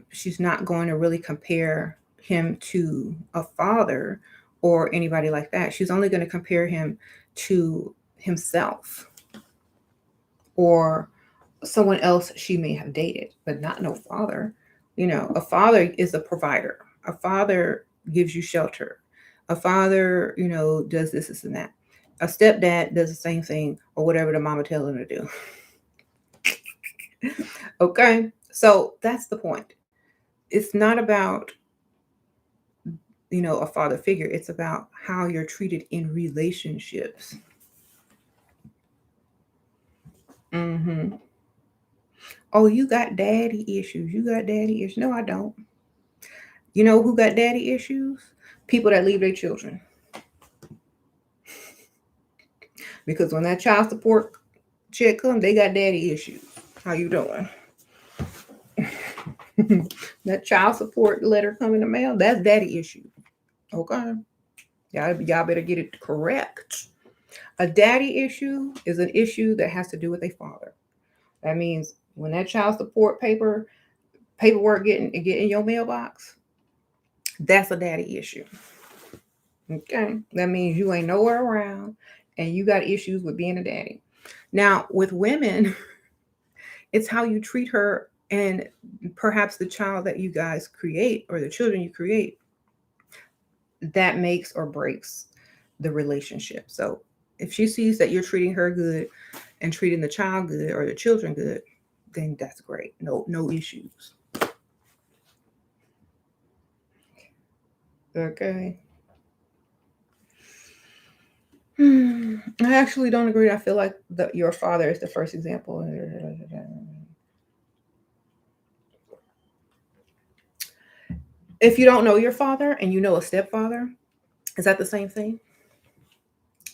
she's not going to really compare him to a father or anybody like that. She's only going to compare him to himself or someone else she may have dated, but not no father. A father is a provider. A father gives you shelter. A father, does this and that. A stepdad does the same thing or whatever the mama tells him to do. Okay. So that's the point. It's not about a father figure. It's about how you're treated in relationships. Hmm. Oh, you got daddy issues. You got daddy issues. No, I don't. You know who got daddy issues? People that leave their children. Because when that child support check comes, they got daddy issues. How you doing? That child support letter come in the mail, that's daddy issue. Okay. Y'all better get it correct. A daddy issue is an issue that has to do with a father. That means when that child support paperwork get in your mailbox, that's a daddy issue. Okay. That means you ain't nowhere around and you got issues with being a daddy. Now, with women, it's how you treat her and perhaps the child that you guys create or the children you create that makes or breaks the relationship. So if she sees that you're treating her good and treating the child good or the children good, then that's great. No issues. Okay. I actually don't agree. I feel like your father is the first example. If you don't know your father and you know a stepfather, is that the same thing?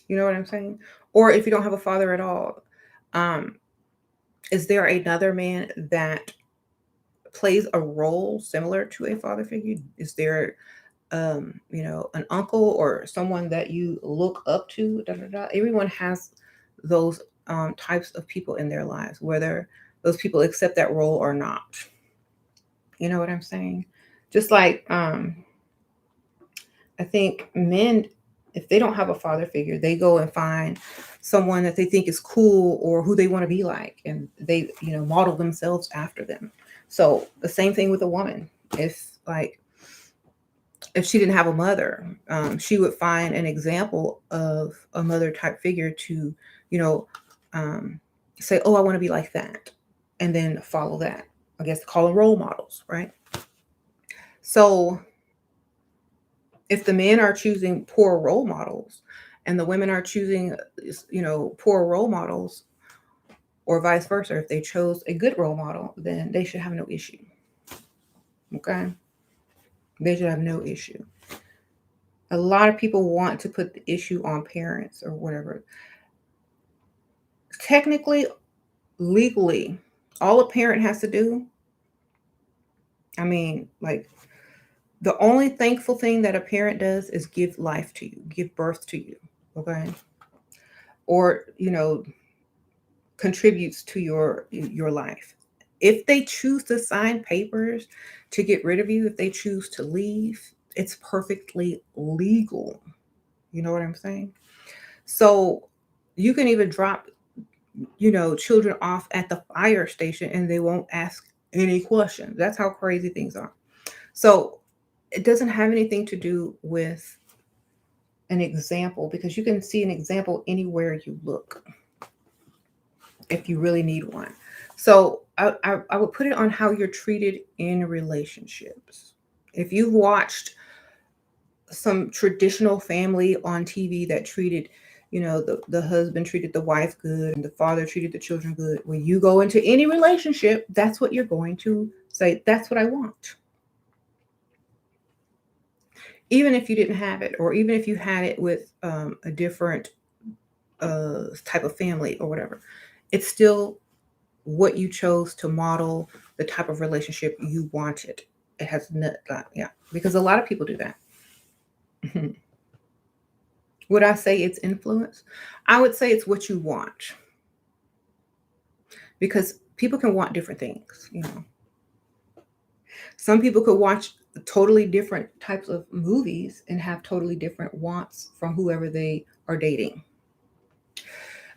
You know what I'm saying? Or if you don't have a father at all, um, is there another man that plays a role similar to a father figure? Is there, an uncle or someone that you look up to? Da, da, da. Everyone has those types of people in their lives, whether those people accept that role or not. You know what I'm saying? Just like I think men, if they don't have a father figure, they go and find someone that they think is cool or who they want to be like, and they, model themselves after them. So the same thing with a woman. If like if she didn't have a mother, she would find an example of a mother type figure to, you know, um, say, "Oh, I want to be like that," and then follow that. I guess call them role models, right? So if the men are choosing poor role models and the women are choosing poor role models, or vice versa, if they chose a good role model, then they should have no issue. Okay, they should have no issue. A lot of people want to put the issue on parents or whatever. Technically, legally, all a parent has to do, I mean, like, the only thankful thing that a parent does is give life to you, give birth to you. Okay, or contributes to your life. If they choose to sign papers to get rid of you, if they choose to leave, it's perfectly legal. You know what I'm saying? So you can even drop, children off at the fire station and they won't ask any questions. That's how crazy things are. So it doesn't have anything to do with an example, because you can see an example anywhere you look if you really need one. So I would put it on how you're treated in relationships. If you've watched some traditional family on TV that treated, the husband treated the wife good and the father treated the children good, when you go into any relationship, that's what you're going to say. That's what I want. Even if you didn't have it, or even if you had it with a different type of family or whatever, it's still what you chose to model the type of relationship you wanted. It has not, yeah, because a lot of people do that. Would I say it's influence? I would say it's what you want, because people can want different things. Some people could watch totally different types of movies and have totally different wants from whoever they are dating.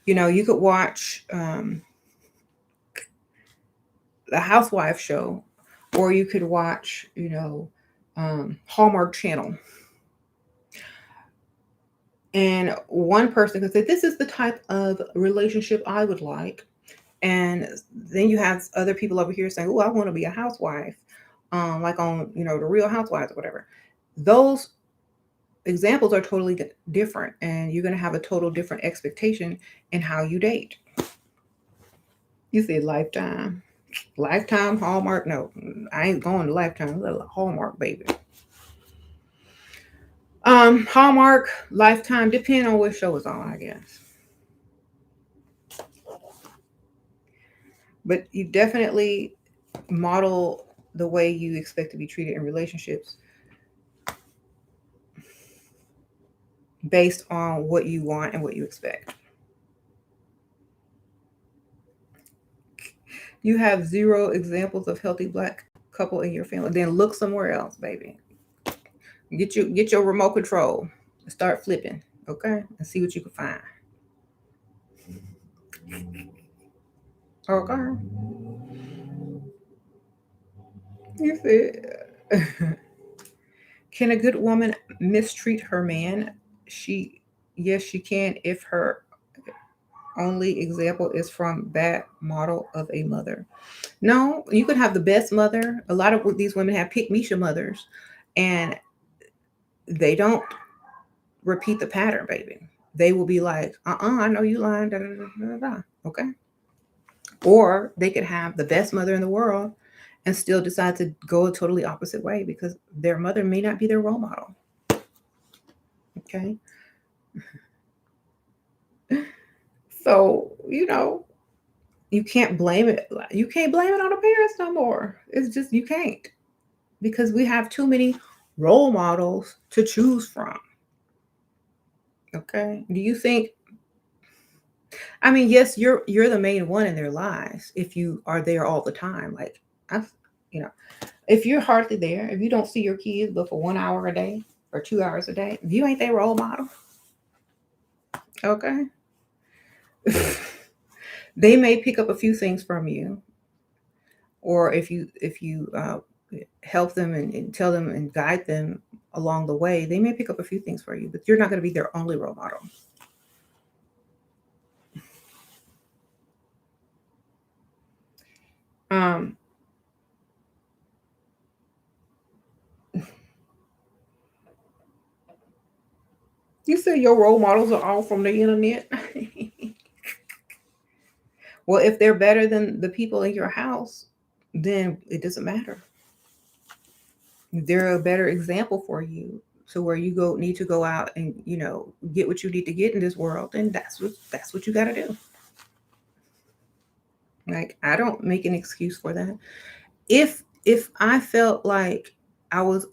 You could watch the housewife show, or you could watch, Hallmark Channel. And one person could say, "This is the type of relationship I would like." And then you have other people over here saying, "Oh, I want to be a housewife," like on, the Real Housewives or whatever. Those examples are totally different, and you're going to have a total different expectation in how you date. You said Lifetime. Lifetime, Hallmark? No, I ain't going to Lifetime. Hallmark, baby. Hallmark, Lifetime, depending on what show is on, I guess. But you definitely model the way you expect to be treated in relationships based on what you want and what you expect. You have zero examples of healthy black couple in your family. Then look somewhere else, baby. Get your remote control and start flipping, okay, and see what you can find. Okay. You said, can a good woman mistreat her man? She, yes, she can if her only example is from bad model of a mother. No, you could have the best mother. A lot of these women have pick Misha mothers, and they don't repeat the pattern, baby. They will be like, I know you lying, da, da, da, da, da. Okay. Or they could have the best mother in the world and still decide to go a totally opposite way because their mother may not be their role model. Okay. So, you can't blame it. You can't blame it on the parents no more. It's just, you can't, because we have too many role models to choose from. Okay. Do you think, I mean, yes, you're the main one in their lives if you are there all the time. Like, I, you know, if you're hardly there, if you don't see your kids but for 1 hour a day or 2 hours a day, you ain't their role model. Okay. They may pick up a few things from you, or if you help them and tell them and guide them along the way, they may pick up a few things for you, but you're not going to be their only role model. Um, you say your role models are all from the internet. Well, if they're better than the people in your house, then it doesn't matter. They're a better example for you. So where you go need to go out and get what you need to get in this world, then that's what you got to do. Like, I don't make an excuse for that. If I felt like I was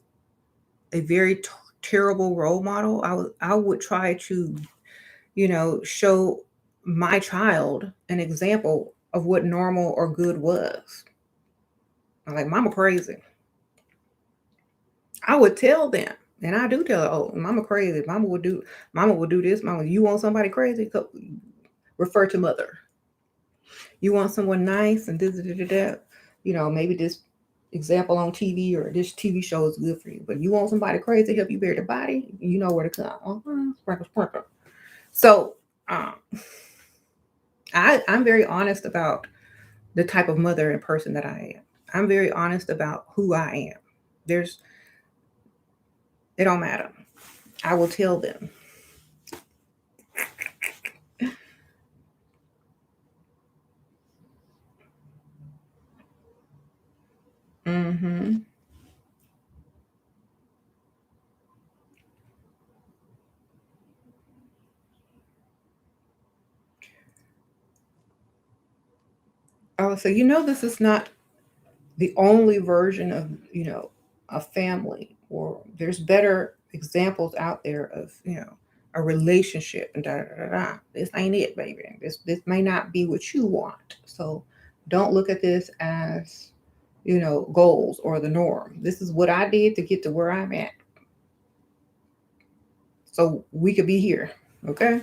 a very terrible role model, I would try to show my child an example of what normal or good was. I'm like, mama crazy. I would tell them, and I do tell her, oh, mama crazy. Mama will do this. Mama, you want somebody crazy? Refer to mother. You want someone nice and this, da, da, da, da. Maybe this example on TV or this TV show is good for you. But you want somebody crazy to help you bury the body, you know where to come. Sprinkle, sprinkle. So um, I'm very honest about the type of mother and person that I am. I'm very honest about who I am. There's It don't matter. I will tell them. Mm-hmm. Oh, so this is not the only version of a family, or there's better examples out there of a relationship and da da da da. This ain't it, baby. This may not be what you want. So don't look at this as goals or the norm. This is what I did to get to where I'm at, so we could be here. Okay.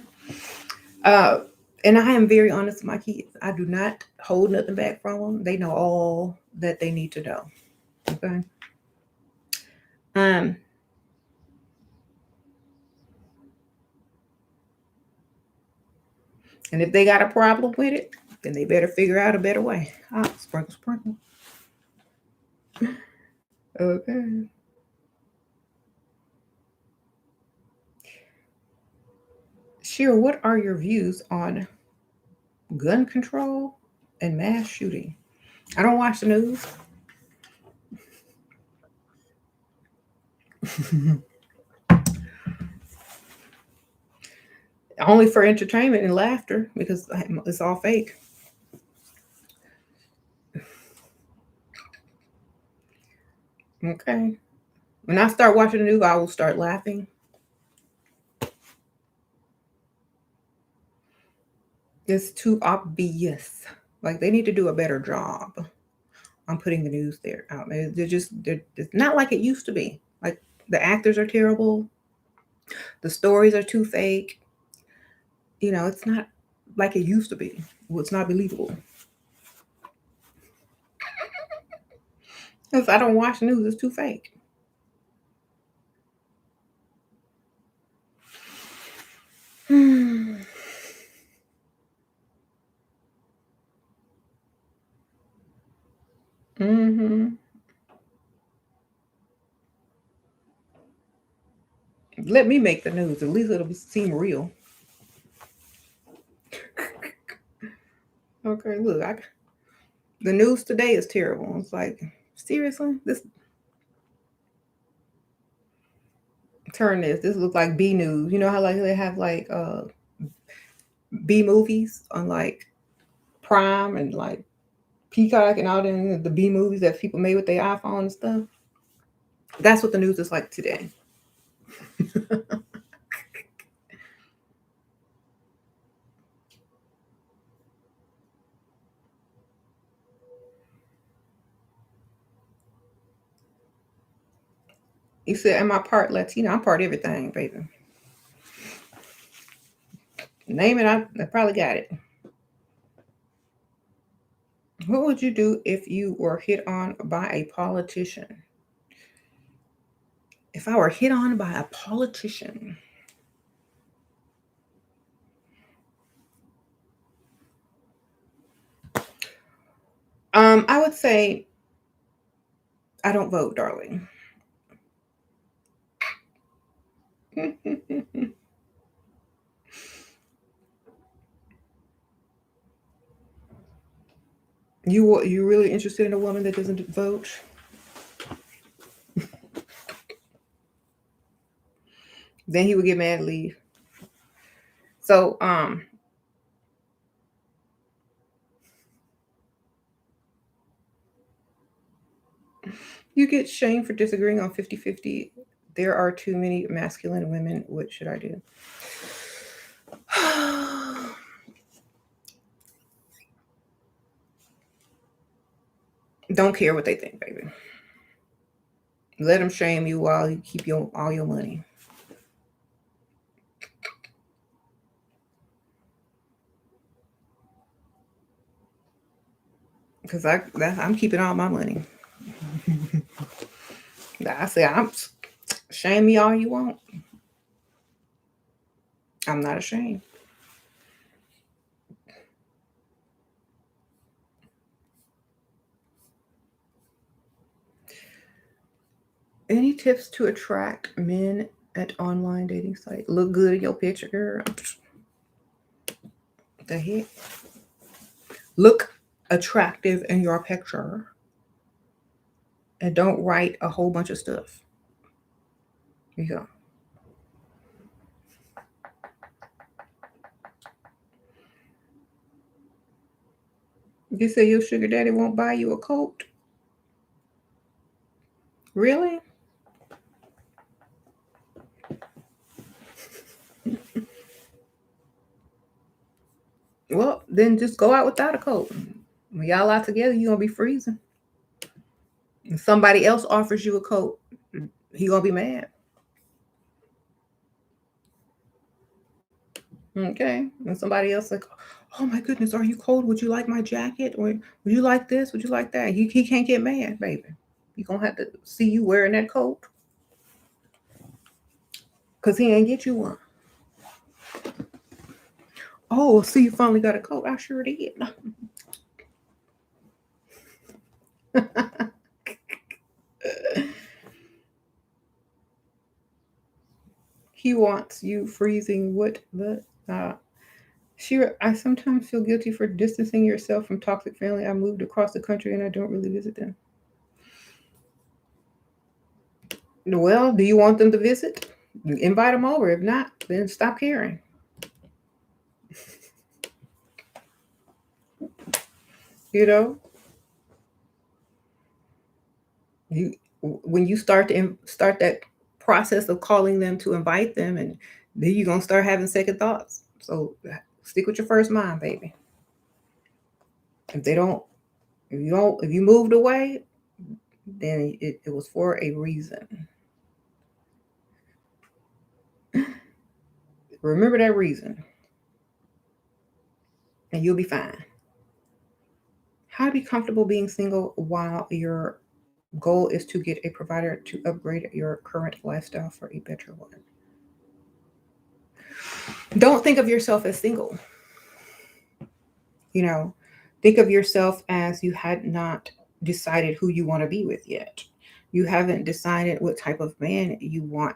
uh and I am very honest with my kids. I do not hold nothing back from them. They know all that they need to know. Okay. um And if they got a problem with it, then they better figure out a better way. Sprinkle, sprinkle. Okay. Shira, what are your views on gun control and mass shooting? I don't watch the news. Only for entertainment and laughter because it's all fake. Okay. When I start watching the news, I will start laughing. It's too obvious. Like they need to do a better job on putting the news there out. It's not like it used to be. Like the actors are terrible. The stories are too fake. It's not like it used to be. Well, it's not believable. If I don't watch the news, it's too fake. Hmm. Let me make the news. At least it'll seem real. Okay, look, the news today is terrible. It's like, seriously, this turn this. This looks like B news. You know how like they have like B movies on like Prime and like Peacock and all the B movies that people made with their iPhone and stuff. That's what the news is like today. You said, "Am I part Latino?" I'm part everything, baby. Name it, I probably got it. What would you do if you were hit on by a politician? If I were hit on by a politician, I would say I don't vote, darling. You really interested in a woman that doesn't vote? Then he would get mad and leave. So you get shamed for disagreeing on 50-50. There are too many masculine women. What should I do? Don't care what they think, baby. Let them shame you while you keep all your money. Because I'm keeping all my money. I say I'm shame me all you want. I'm not ashamed. Any tips to attract men at online dating site? Look good in your picture, girl. The heck? Look attractive in your picture. And don't write a whole bunch of stuff. Here you go. You say your sugar daddy won't buy you a coat? Really? Well, then just go out without a coat. When y'all out together, you're gonna be freezing. If somebody else offers you a coat, he gonna be mad. Okay. And somebody else like, oh my goodness, are you cold? Would you like my jacket? Or would you like this? Would you like that? He can't get mad, baby. He gonna have to see you wearing that coat. Cause he ain't get you one. Oh, see, you finally got a coat. I sure did. He wants you freezing. What the? Uh, I sometimes feel guilty for distancing yourself from toxic family. I moved across the country and I don't really visit them. Well, do you want them to visit? Invite them over. If not, then stop caring. You know, you when you start that process of calling them to invite them, and then you're gonna start having second thoughts. So stick with your first mind, baby. If they don't, if you moved away, then it was for a reason. Remember that reason, and you'll be fine. How to be comfortable being single while your goal is to get a provider to upgrade your current lifestyle for a better one. Don't think of yourself as single. You know, think of yourself as you had not decided who you want to be with yet. You haven't decided what type of man you want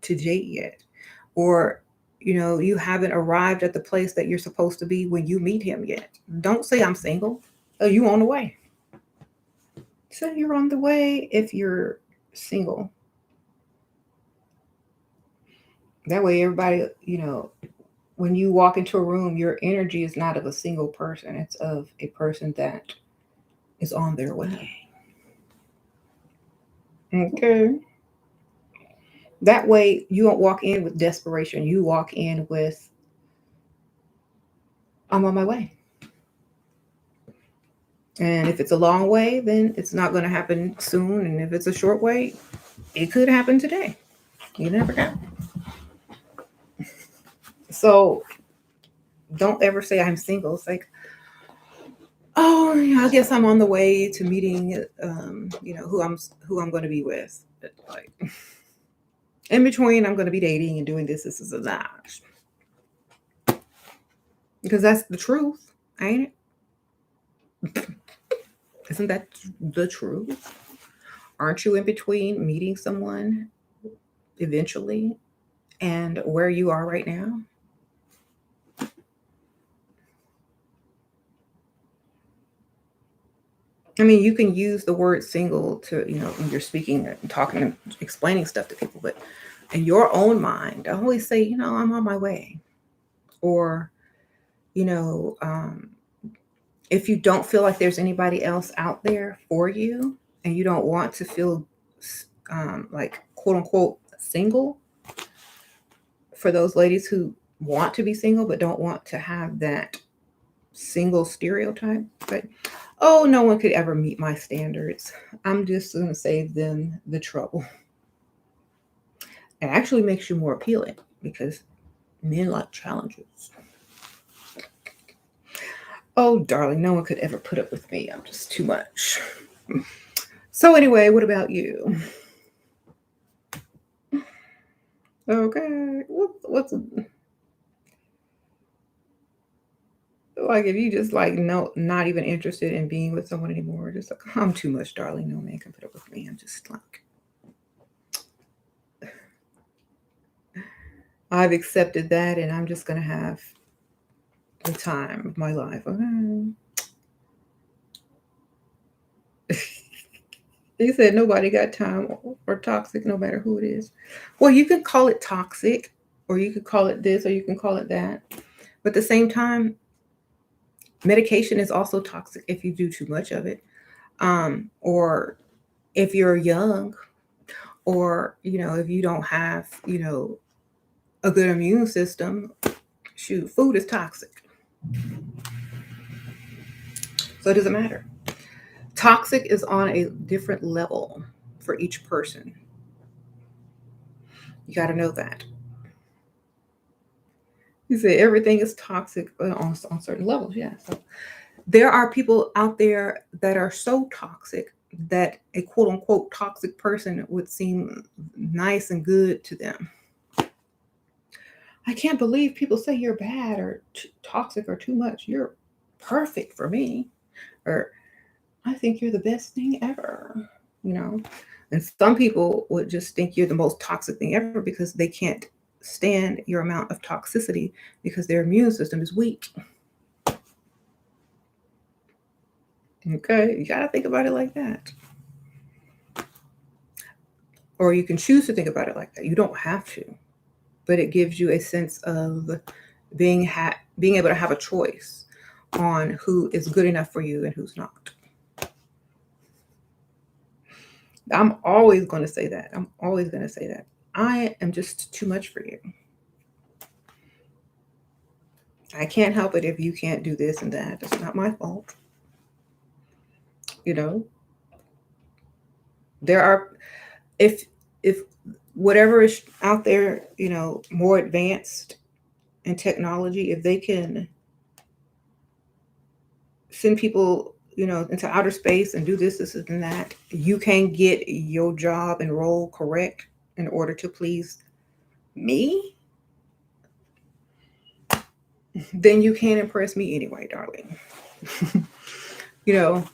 to date yet. Or, you haven't arrived at the place that you're supposed to be when you meet him yet. Don't say I'm single. Oh, you on the way. Say you're on the way if you're single. That way everybody, when you walk into a room, your energy is not of a single person. It's of a person that is on their way. Okay. That way you don't walk in with desperation. You walk in with, I'm on my way. And if it's a long way, then it's not going to happen soon. And if it's a short way, it could happen today. You never know. So don't ever say I'm single. It's like, oh, yeah, I guess I'm on the way to meeting, who I'm going to be with. Like, in between, I'm going to be dating and doing this and that. Because that's the truth, ain't it? Isn't that the truth? Aren't you in between meeting someone eventually and where you are right now? I mean, you can use the word single to, when you're speaking and talking and explaining stuff to people, but in your own mind, always say, I'm on my way. Or, you know, um, if you don't feel like there's anybody else out there for you and you don't want to feel like quote unquote single, for those ladies who want to be single but don't want to have that single stereotype, but oh, no one could ever meet my standards. I'm just going to save them the trouble. It actually makes you more appealing because men like challenges. Oh, darling, no one could ever put up with me. I'm just too much. So, anyway, what about you? Okay. What's like if you just like no, not even interested in being with someone anymore? Just like, I'm too much, darling. No man can put up with me. I'm just like, I've accepted that and I'm just going to have the time of my life. Okay. They said nobody got time for toxic, no matter who it is. Well, you can call it toxic, or you could call it this, or you can call it that. But at the same time, medication is also toxic if you do too much of it, or if you're young, or if you don't have a good immune system. Shoot, food is toxic, so it doesn't matter. Toxic is on a different level for each person. You got to know that. You say everything is toxic on certain levels. Yeah. So there are people out there that are so toxic that a quote unquote toxic person would seem nice and good to them. I can't believe people say you're bad or toxic or too much. You're perfect for me. Or I think you're the best thing ever. You know, and some people would just think you're the most toxic thing ever because they can't stand your amount of toxicity because their immune system is weak. Okay, you got to think about it like that. Or you can choose to think about it like that. You don't have to, but it gives you a sense of being able to have a choice on who is good enough for you and who's not. I'm always going to say that. I'm always going to say that. I am just too much for you. I can't help it if you can't do this and that. It's not my fault. You know, there are, if whatever is out there, you know, more advanced in technology, if they can send people, you know, into outer space and do this and that, you can get your job and role correct in order to please me, then you can't impress me anyway, darling. You know,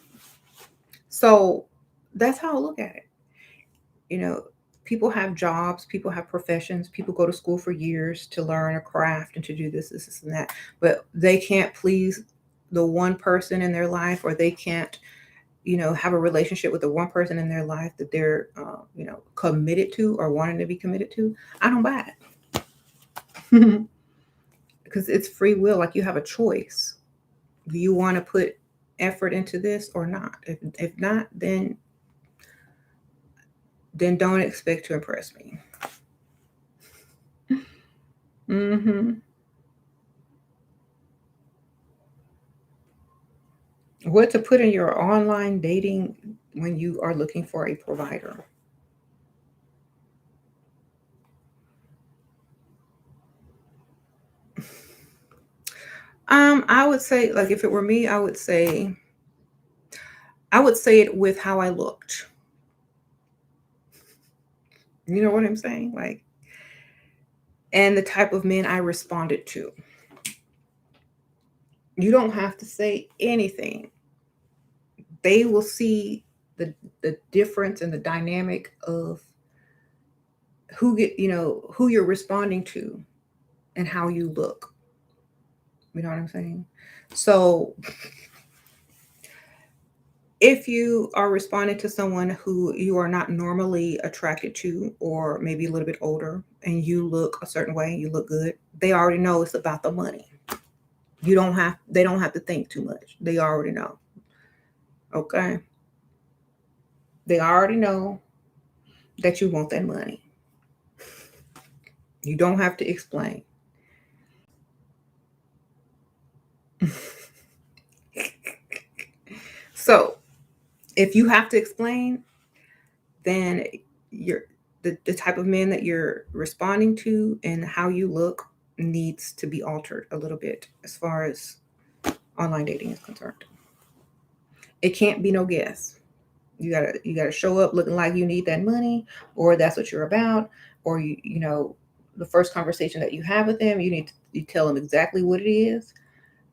so that's how I look at it. You know, people have jobs, people have professions, people go to school for years to learn a craft and to do this and that, but they can't please the one person in their life, or they can't, you know, have a relationship with the one person in their life that they're, you know, committed to or wanting to be committed to. I don't buy it. Because it's free will. Like, you have a choice. Do you want to put effort into this or not? If not, then don't expect to impress me. Mm-hmm. What to put in your online dating when you are looking for a provider? I would say, like, if it were me, I would say it with how I looked. You know what I'm saying? Like, and the type of men I responded to. You don't have to say anything. They will see the difference and the dynamic of who you're responding to and how you look. You know what I'm saying? So if you are responding to someone who you are not normally attracted to, or maybe a little bit older, and you look a certain way, you look good, they already know it's about the money. They don't have to think too much. They already know. Okay? They already know that you want that money. You don't have to explain. So, if you have to explain, then you're the type of man that you're responding to and how you look needs to be altered a little bit as far as online dating is concerned. It can't be no guess. You gotta show up looking like you need that money, or that's what you're about, or you know, the first conversation that you have with them, you tell them exactly what it is,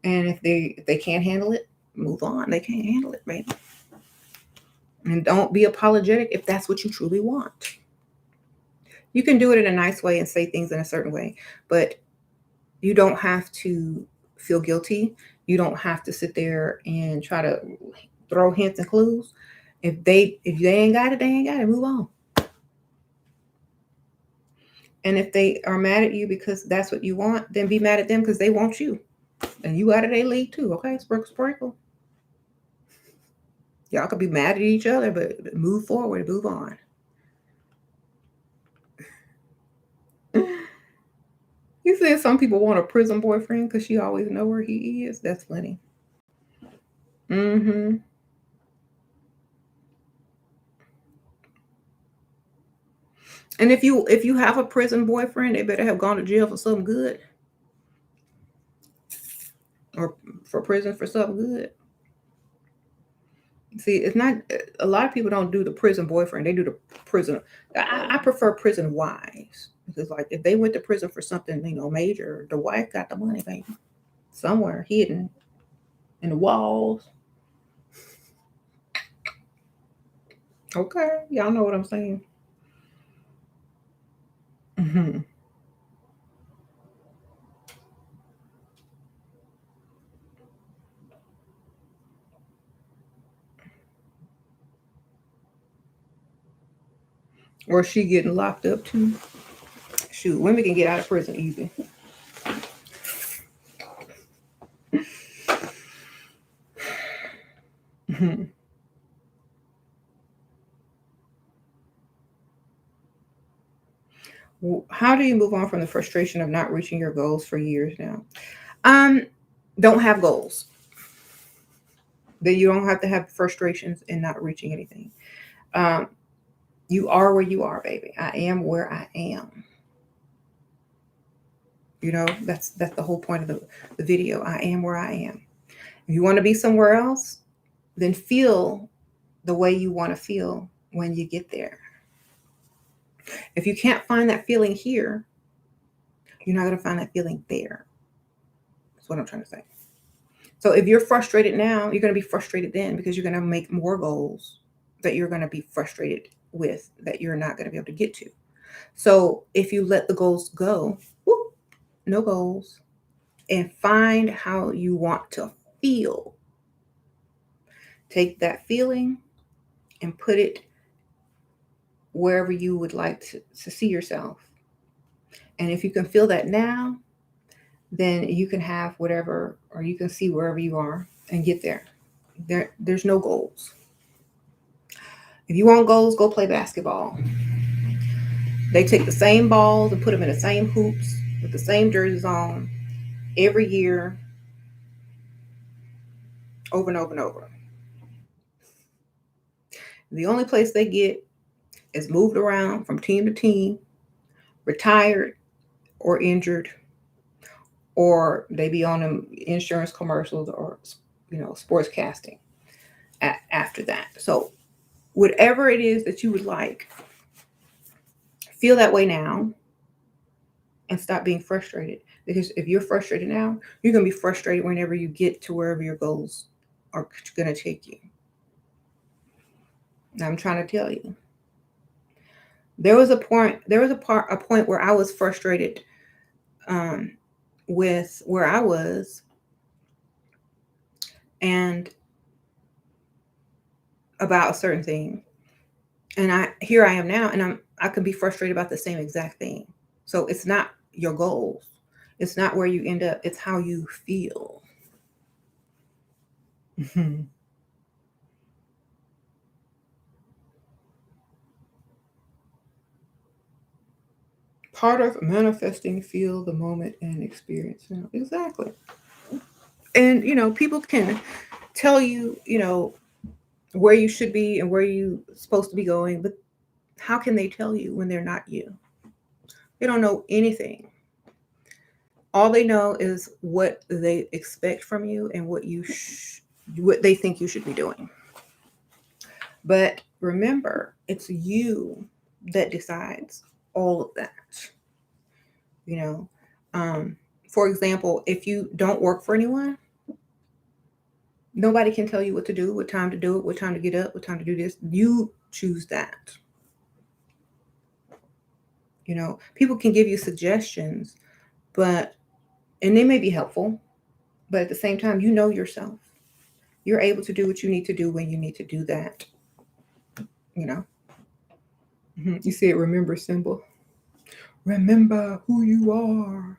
and if they can't handle it, move on. They can't handle it, baby. And don't be apologetic if that's what you truly want. You can do it in a nice way and say things in a certain way, but you don't have to feel guilty. You don't have to sit there and try to throw hints and clues. If they ain't got it, they ain't got it. Move on. And if they are mad at you because that's what you want, then be mad at them because they want you. And you out of their league too. Okay, sprinkle, sprinkle. Y'all could be mad at each other, but move forward, move on. You said some people want a prison boyfriend because she always know where he is. That's funny. Mm-hmm. And if you have a prison boyfriend, they better have gone to jail for something good, or for prison for something good. See, it's not a lot of people don't do the prison boyfriend. They do the prison. I prefer prison wives, because, like, if they went to prison for something, you know, major, the wife got the money, baby, somewhere hidden in the walls. Okay, y'all know what I'm saying. Hmm. Or she getting locked up too. Shoot, women can get out of prison easy. How do you move on from the frustration of not reaching your goals for years now? Um, don't have goals. That you don't have to have frustrations in not reaching anything. Um, you are where you are, baby. I am where I am. That's the whole point of the video. I am where I am. If you want to be somewhere else, then feel the way you want to feel when you get there. If you can't find that feeling here, you're not going to find that feeling there. That's what I'm trying to say. So if you're frustrated now, you're going to be frustrated then, because you're going to make more goals that you're going to be frustrated with, that you're not going to be able to get to. So if you let the goals go, whoop, no goals, and find how you want to feel, take that feeling and put it wherever you would like to see yourself. And if you can feel that now, then you can have whatever, or you can see wherever you are and get there. There's no goals. If you want goals, go play basketball. They take the same balls and put them in the same hoops with the same jerseys on every year, over and over and over. The only place they get is moved around from team to team, retired or injured, or they be on them insurance commercials, or sports casting after that. So whatever it is that you would like, feel that way now and stop being frustrated. Because if you're frustrated now, you're going to be frustrated whenever you get to wherever your goals are going to take you. Now, I'm trying to tell you, there was a point where I was frustrated with where I was, and about a certain thing, and here I am now, and I can be frustrated about the same exact thing. So it's not your goals, it's not where you end up, it's how you feel. Part of manifesting, feel the moment and experience now. Exactly. And people can tell you, where you should be and where you supposed to be going, but how can they tell you when they're not you? They don't know anything. All they know is what they expect from you and what they think you should be doing. But remember, it's you that decides all of that. you know for example, if you don't work for anyone, nobody can tell you what to do, what time to do it, what time to get up, what time to do this. You choose that. People can give you suggestions, and they may be helpful, but at the same time, you know yourself. You're able to do what you need to do when you need to do that. you know you see it, remember symbol. Remember who you are.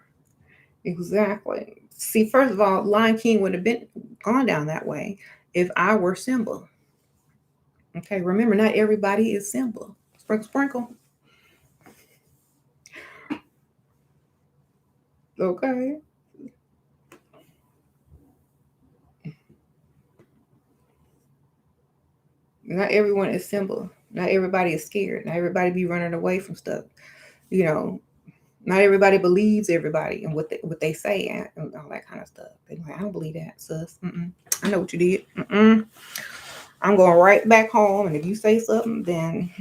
Exactly. See, first of all, Lion King would have been gone down that way if I were Simba. Okay, remember, not everybody is Simba. Sprinkle, sprinkle. Okay. Not everyone is Simba. Not everybody is scared. Not everybody be running away from stuff. You know, not everybody believes everybody and what they say and all that kind of stuff. They're like, I don't believe that, sus. I know what you did. I'm going right back home, and if you say something, then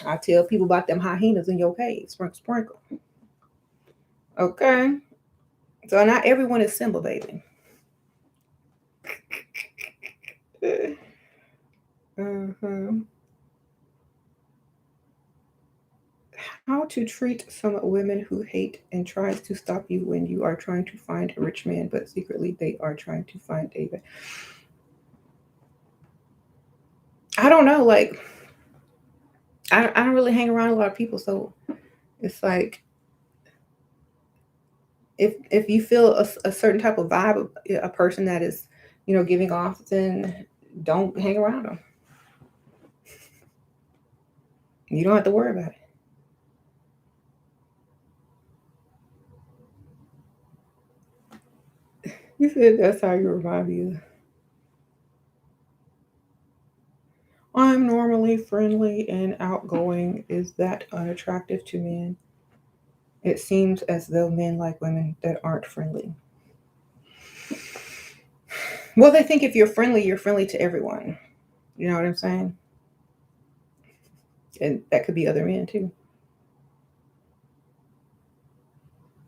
I tell people about them hyenas in your cave. Sprinkle, sprinkle. Okay. So not everyone is Simba, baby. Mm-hmm. How to treat some women who hate and tries to stop you when you are trying to find a rich man, but secretly they are trying to find David. I don't know. Like, I don't really hang around a lot of people, so it's like if you feel a certain type of vibe, a person that is, giving off, then don't hang around them. You don't have to worry about it. You said that's how you remind me. I'm normally friendly and outgoing. Is that unattractive to men? It seems as though men like women that aren't friendly. Well, they think if you're friendly to everyone. You know what I'm saying? And that could be other men too.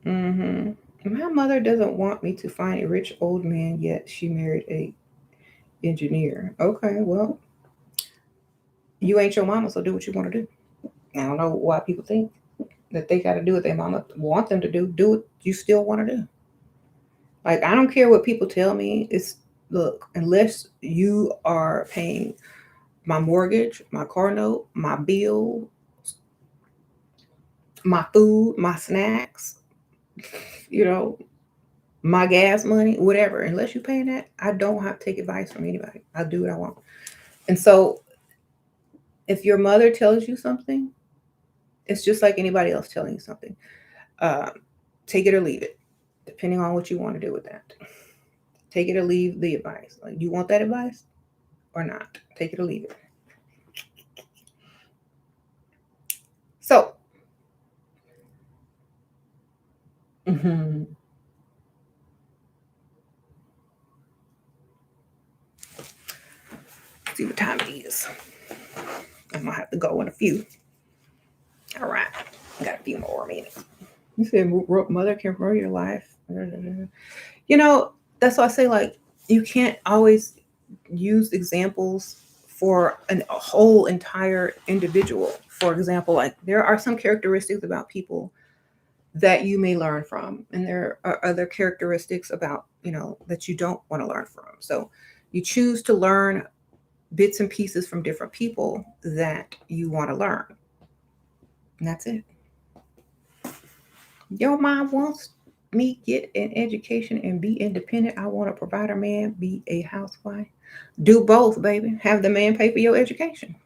My mother doesn't want me to find a rich old man yet. She married a engineer. Okay, well, you ain't your mama, so do what you want to do. I don't know why people think that they got to do what their mama want them to do. Do what you still want to do. Like, I don't care what people tell me. It's look, unless you are paying my mortgage, my car note, my bill, my food, my snacks, you know, my gas money, whatever. Unless you're paying that, I don't have to take advice from anybody. I'll do what I want. And so, if your mother tells you something, it's just like anybody else telling you something. Uh, take it or leave it, depending on what you want to do with that. Take it or leave the advice. Like, you want that advice or not? Take it or leave it. So, mhm, see what time it is. I'm gonna have to go in a few. All right, got a few more minutes. You said mother can ruin your life. You know, that's why I say, like, you can't always use examples for a whole entire individual. For example, like, there are some characteristics about people that you may learn from, and there are other characteristics about, that you don't want to learn from. So you choose to learn bits and pieces from different people that you want to learn. And that's it. Your mom wants me get an education and be independent. I want to provide a man, be a housewife. Do both, baby. Have the man pay for your education.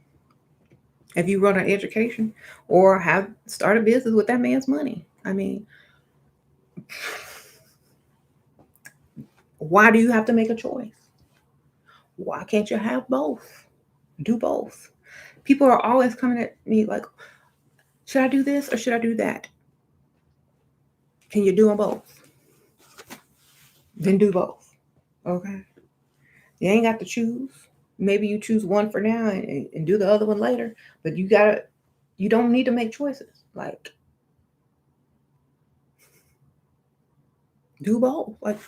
If you run an education, or have start a business with that man's money. I mean, why do you have to make a choice? Why can't you have both? Do both. People are always coming at me like, should I do this or should I do that? Can you do them both? Then do both. Okay. You ain't got to choose. Maybe you choose one for now and do the other one later. But you don't need to make choices. Like, do both. Like,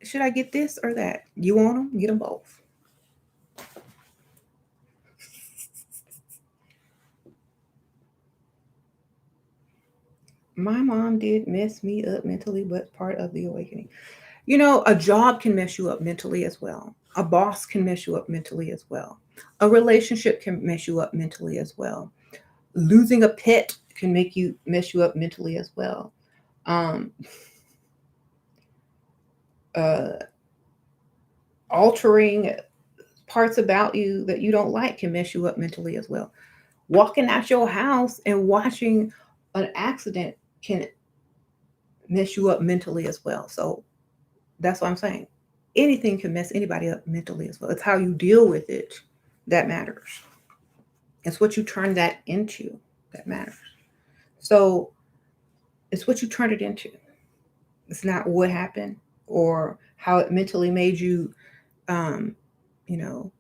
should I get this or that? You want them? Get them both. My mom did mess me up mentally, but part of the awakening. A job can mess you up mentally as well. A boss can mess you up mentally as well. A relationship can mess you up mentally as well. Losing a pet can mess you up mentally as well. Um, uh, Altering parts about you that you don't like can mess you up mentally as well. Walking out your house and watching an accident can mess you up mentally as well. So that's what I'm saying. Anything can mess anybody up mentally as well. It's how you deal with it that matters. It's what you turn that into that matters. So it's what you turn it into. It's not what happened or how it mentally made you, um, you know,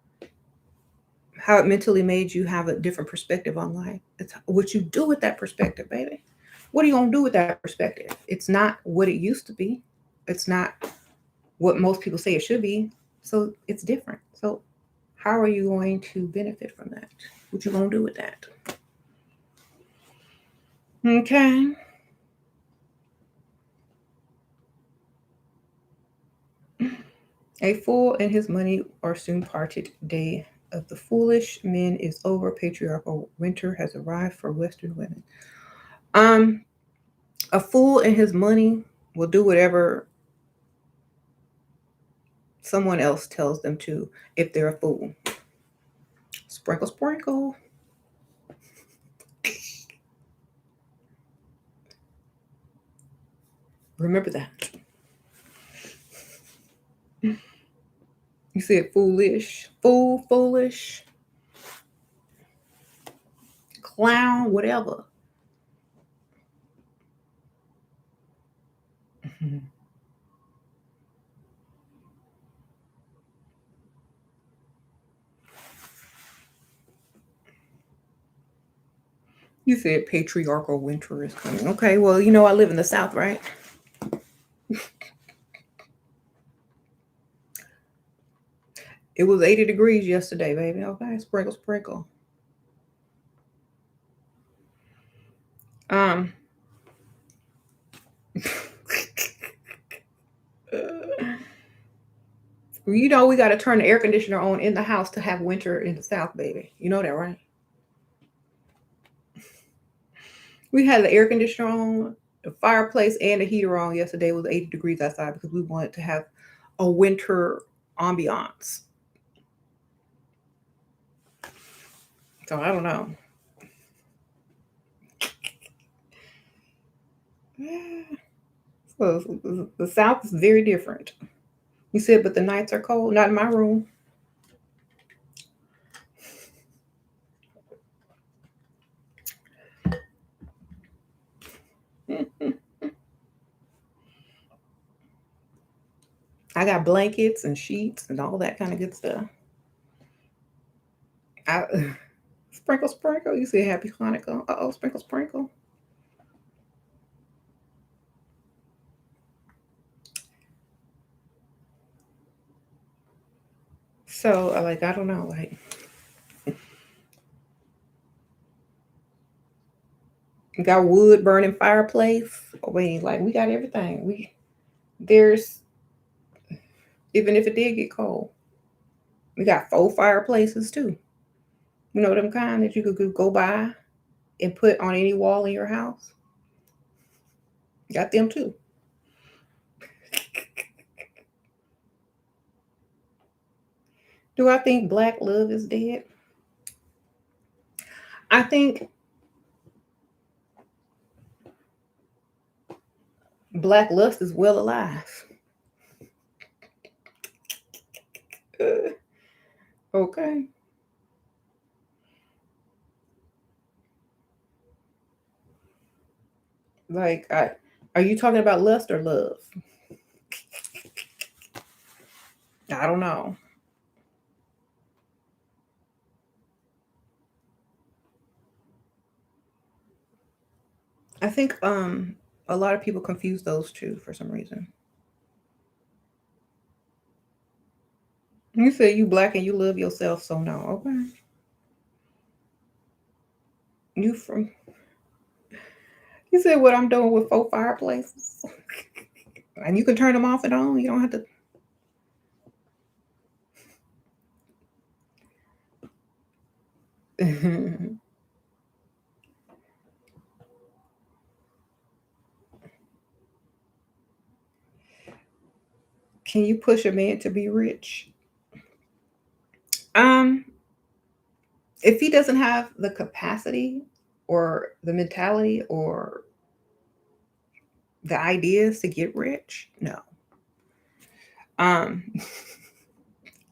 how it mentally made you have a different perspective on life. It's what you do with that perspective, baby. What are you going to do with that perspective? It's not what it used to be. It's not what most people say it should be. So it's different. So how are you going to benefit from that? What you going to do with that? Okay. A fool and his money are soon parted, day of the foolish men is over. Patriarchal winter has arrived for Western women. Um, a fool and his money will do whatever someone else tells them to if they're a fool. Sprinkle, sprinkle. Remember that. You said foolish, fool, foolish, clown, whatever. You said patriarchal winter is coming. Okay, well, I live in the South, right? It was 80 degrees yesterday, baby. Okay, sprinkle, sprinkle. Um, we got to turn the air conditioner on in the house to have winter in the South, baby. You know that, right? We had the air conditioner on, the fireplace, and the heater on yesterday. It was 80 degrees outside because we wanted to have a winter ambiance. So I don't know. So the South is very different. You said, but the nights are cold. Not in my room. I got blankets and sheets and all that kind of good stuff. I, sprinkle, sprinkle. You say happy Hanukkah. Uh-oh, sprinkle, sprinkle. So, I don't know, we got wood burning fireplace. Wait, we got everything. There's even if it did get cold, we got 4 fireplaces too. You know them kind that you could go buy and put on any wall in your house. Got them too. Do I think black love is dead? I think black lust is well alive. Okay. Are you talking about lust or love? I don't know. I think a lot of people confuse those two for some reason. You say you black and you love yourself, so no. Okay. You from You said what I'm doing with 4 fireplaces. And you can turn them off and on. You don't have to. Can you push a man to be rich? Um, if he doesn't have the capacity or the mentality or the ideas to get rich, no. Um,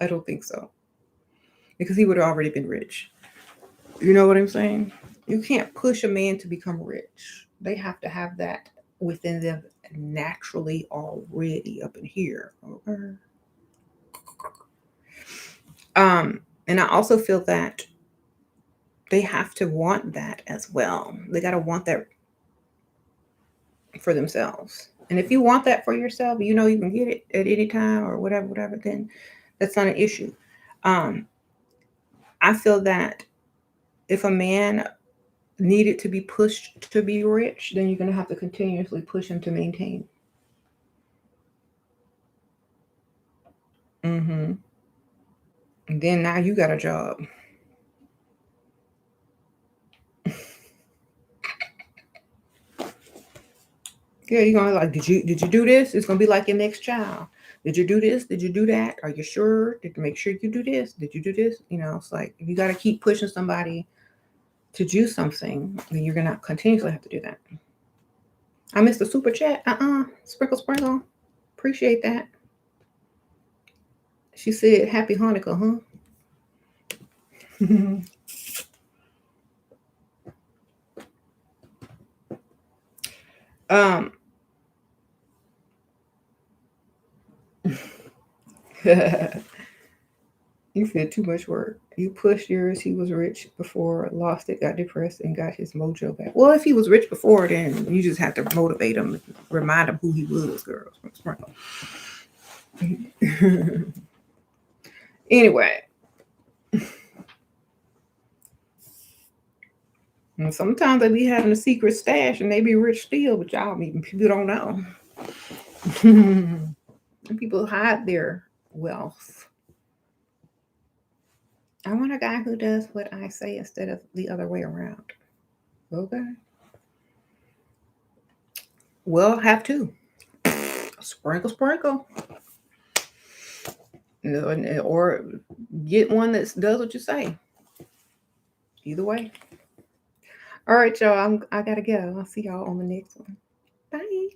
I don't think so. Because he would have already been rich. You know what I'm saying? You can't push a man to become rich. They have to have that within them naturally already up in here. Okay. And I also feel that they have to want that as well. They got to want that for themselves. And if you want that for yourself, you know you can get it at any time or whatever, then that's not an issue. Um, I feel that if a man needed to be pushed to be rich, then you're going to have to continuously push him to maintain. Mm-hmm. And then now you got a job. Yeah, you're gonna like, did you do this? It's gonna be like your next child. Did you do this? Did you do that? Are you sure? Did you make sure you do this? Did you do this? You know, it's like if you gotta keep pushing somebody to do something, then you're gonna continuously have to do that. I missed the super chat. Sprinkle sprinkle. Appreciate that. She said happy Hanukkah, huh? um You feel too much work. You pushed yours. He was rich before, lost it, got depressed, and got his mojo back. Well, if he was rich before, then you just have to motivate him, remind him who he was, girls. Anyway, and sometimes they be having a secret stash and they be rich still, but y'all even people don't know. And people hide their wealth. I want a guy who does what I say instead of the other way around. Okay. Well, have to. Sprinkle, sprinkle. Or get one that does what you say. Either way. All right, y'all. I gotta go. I'll see y'all on the next one. Bye.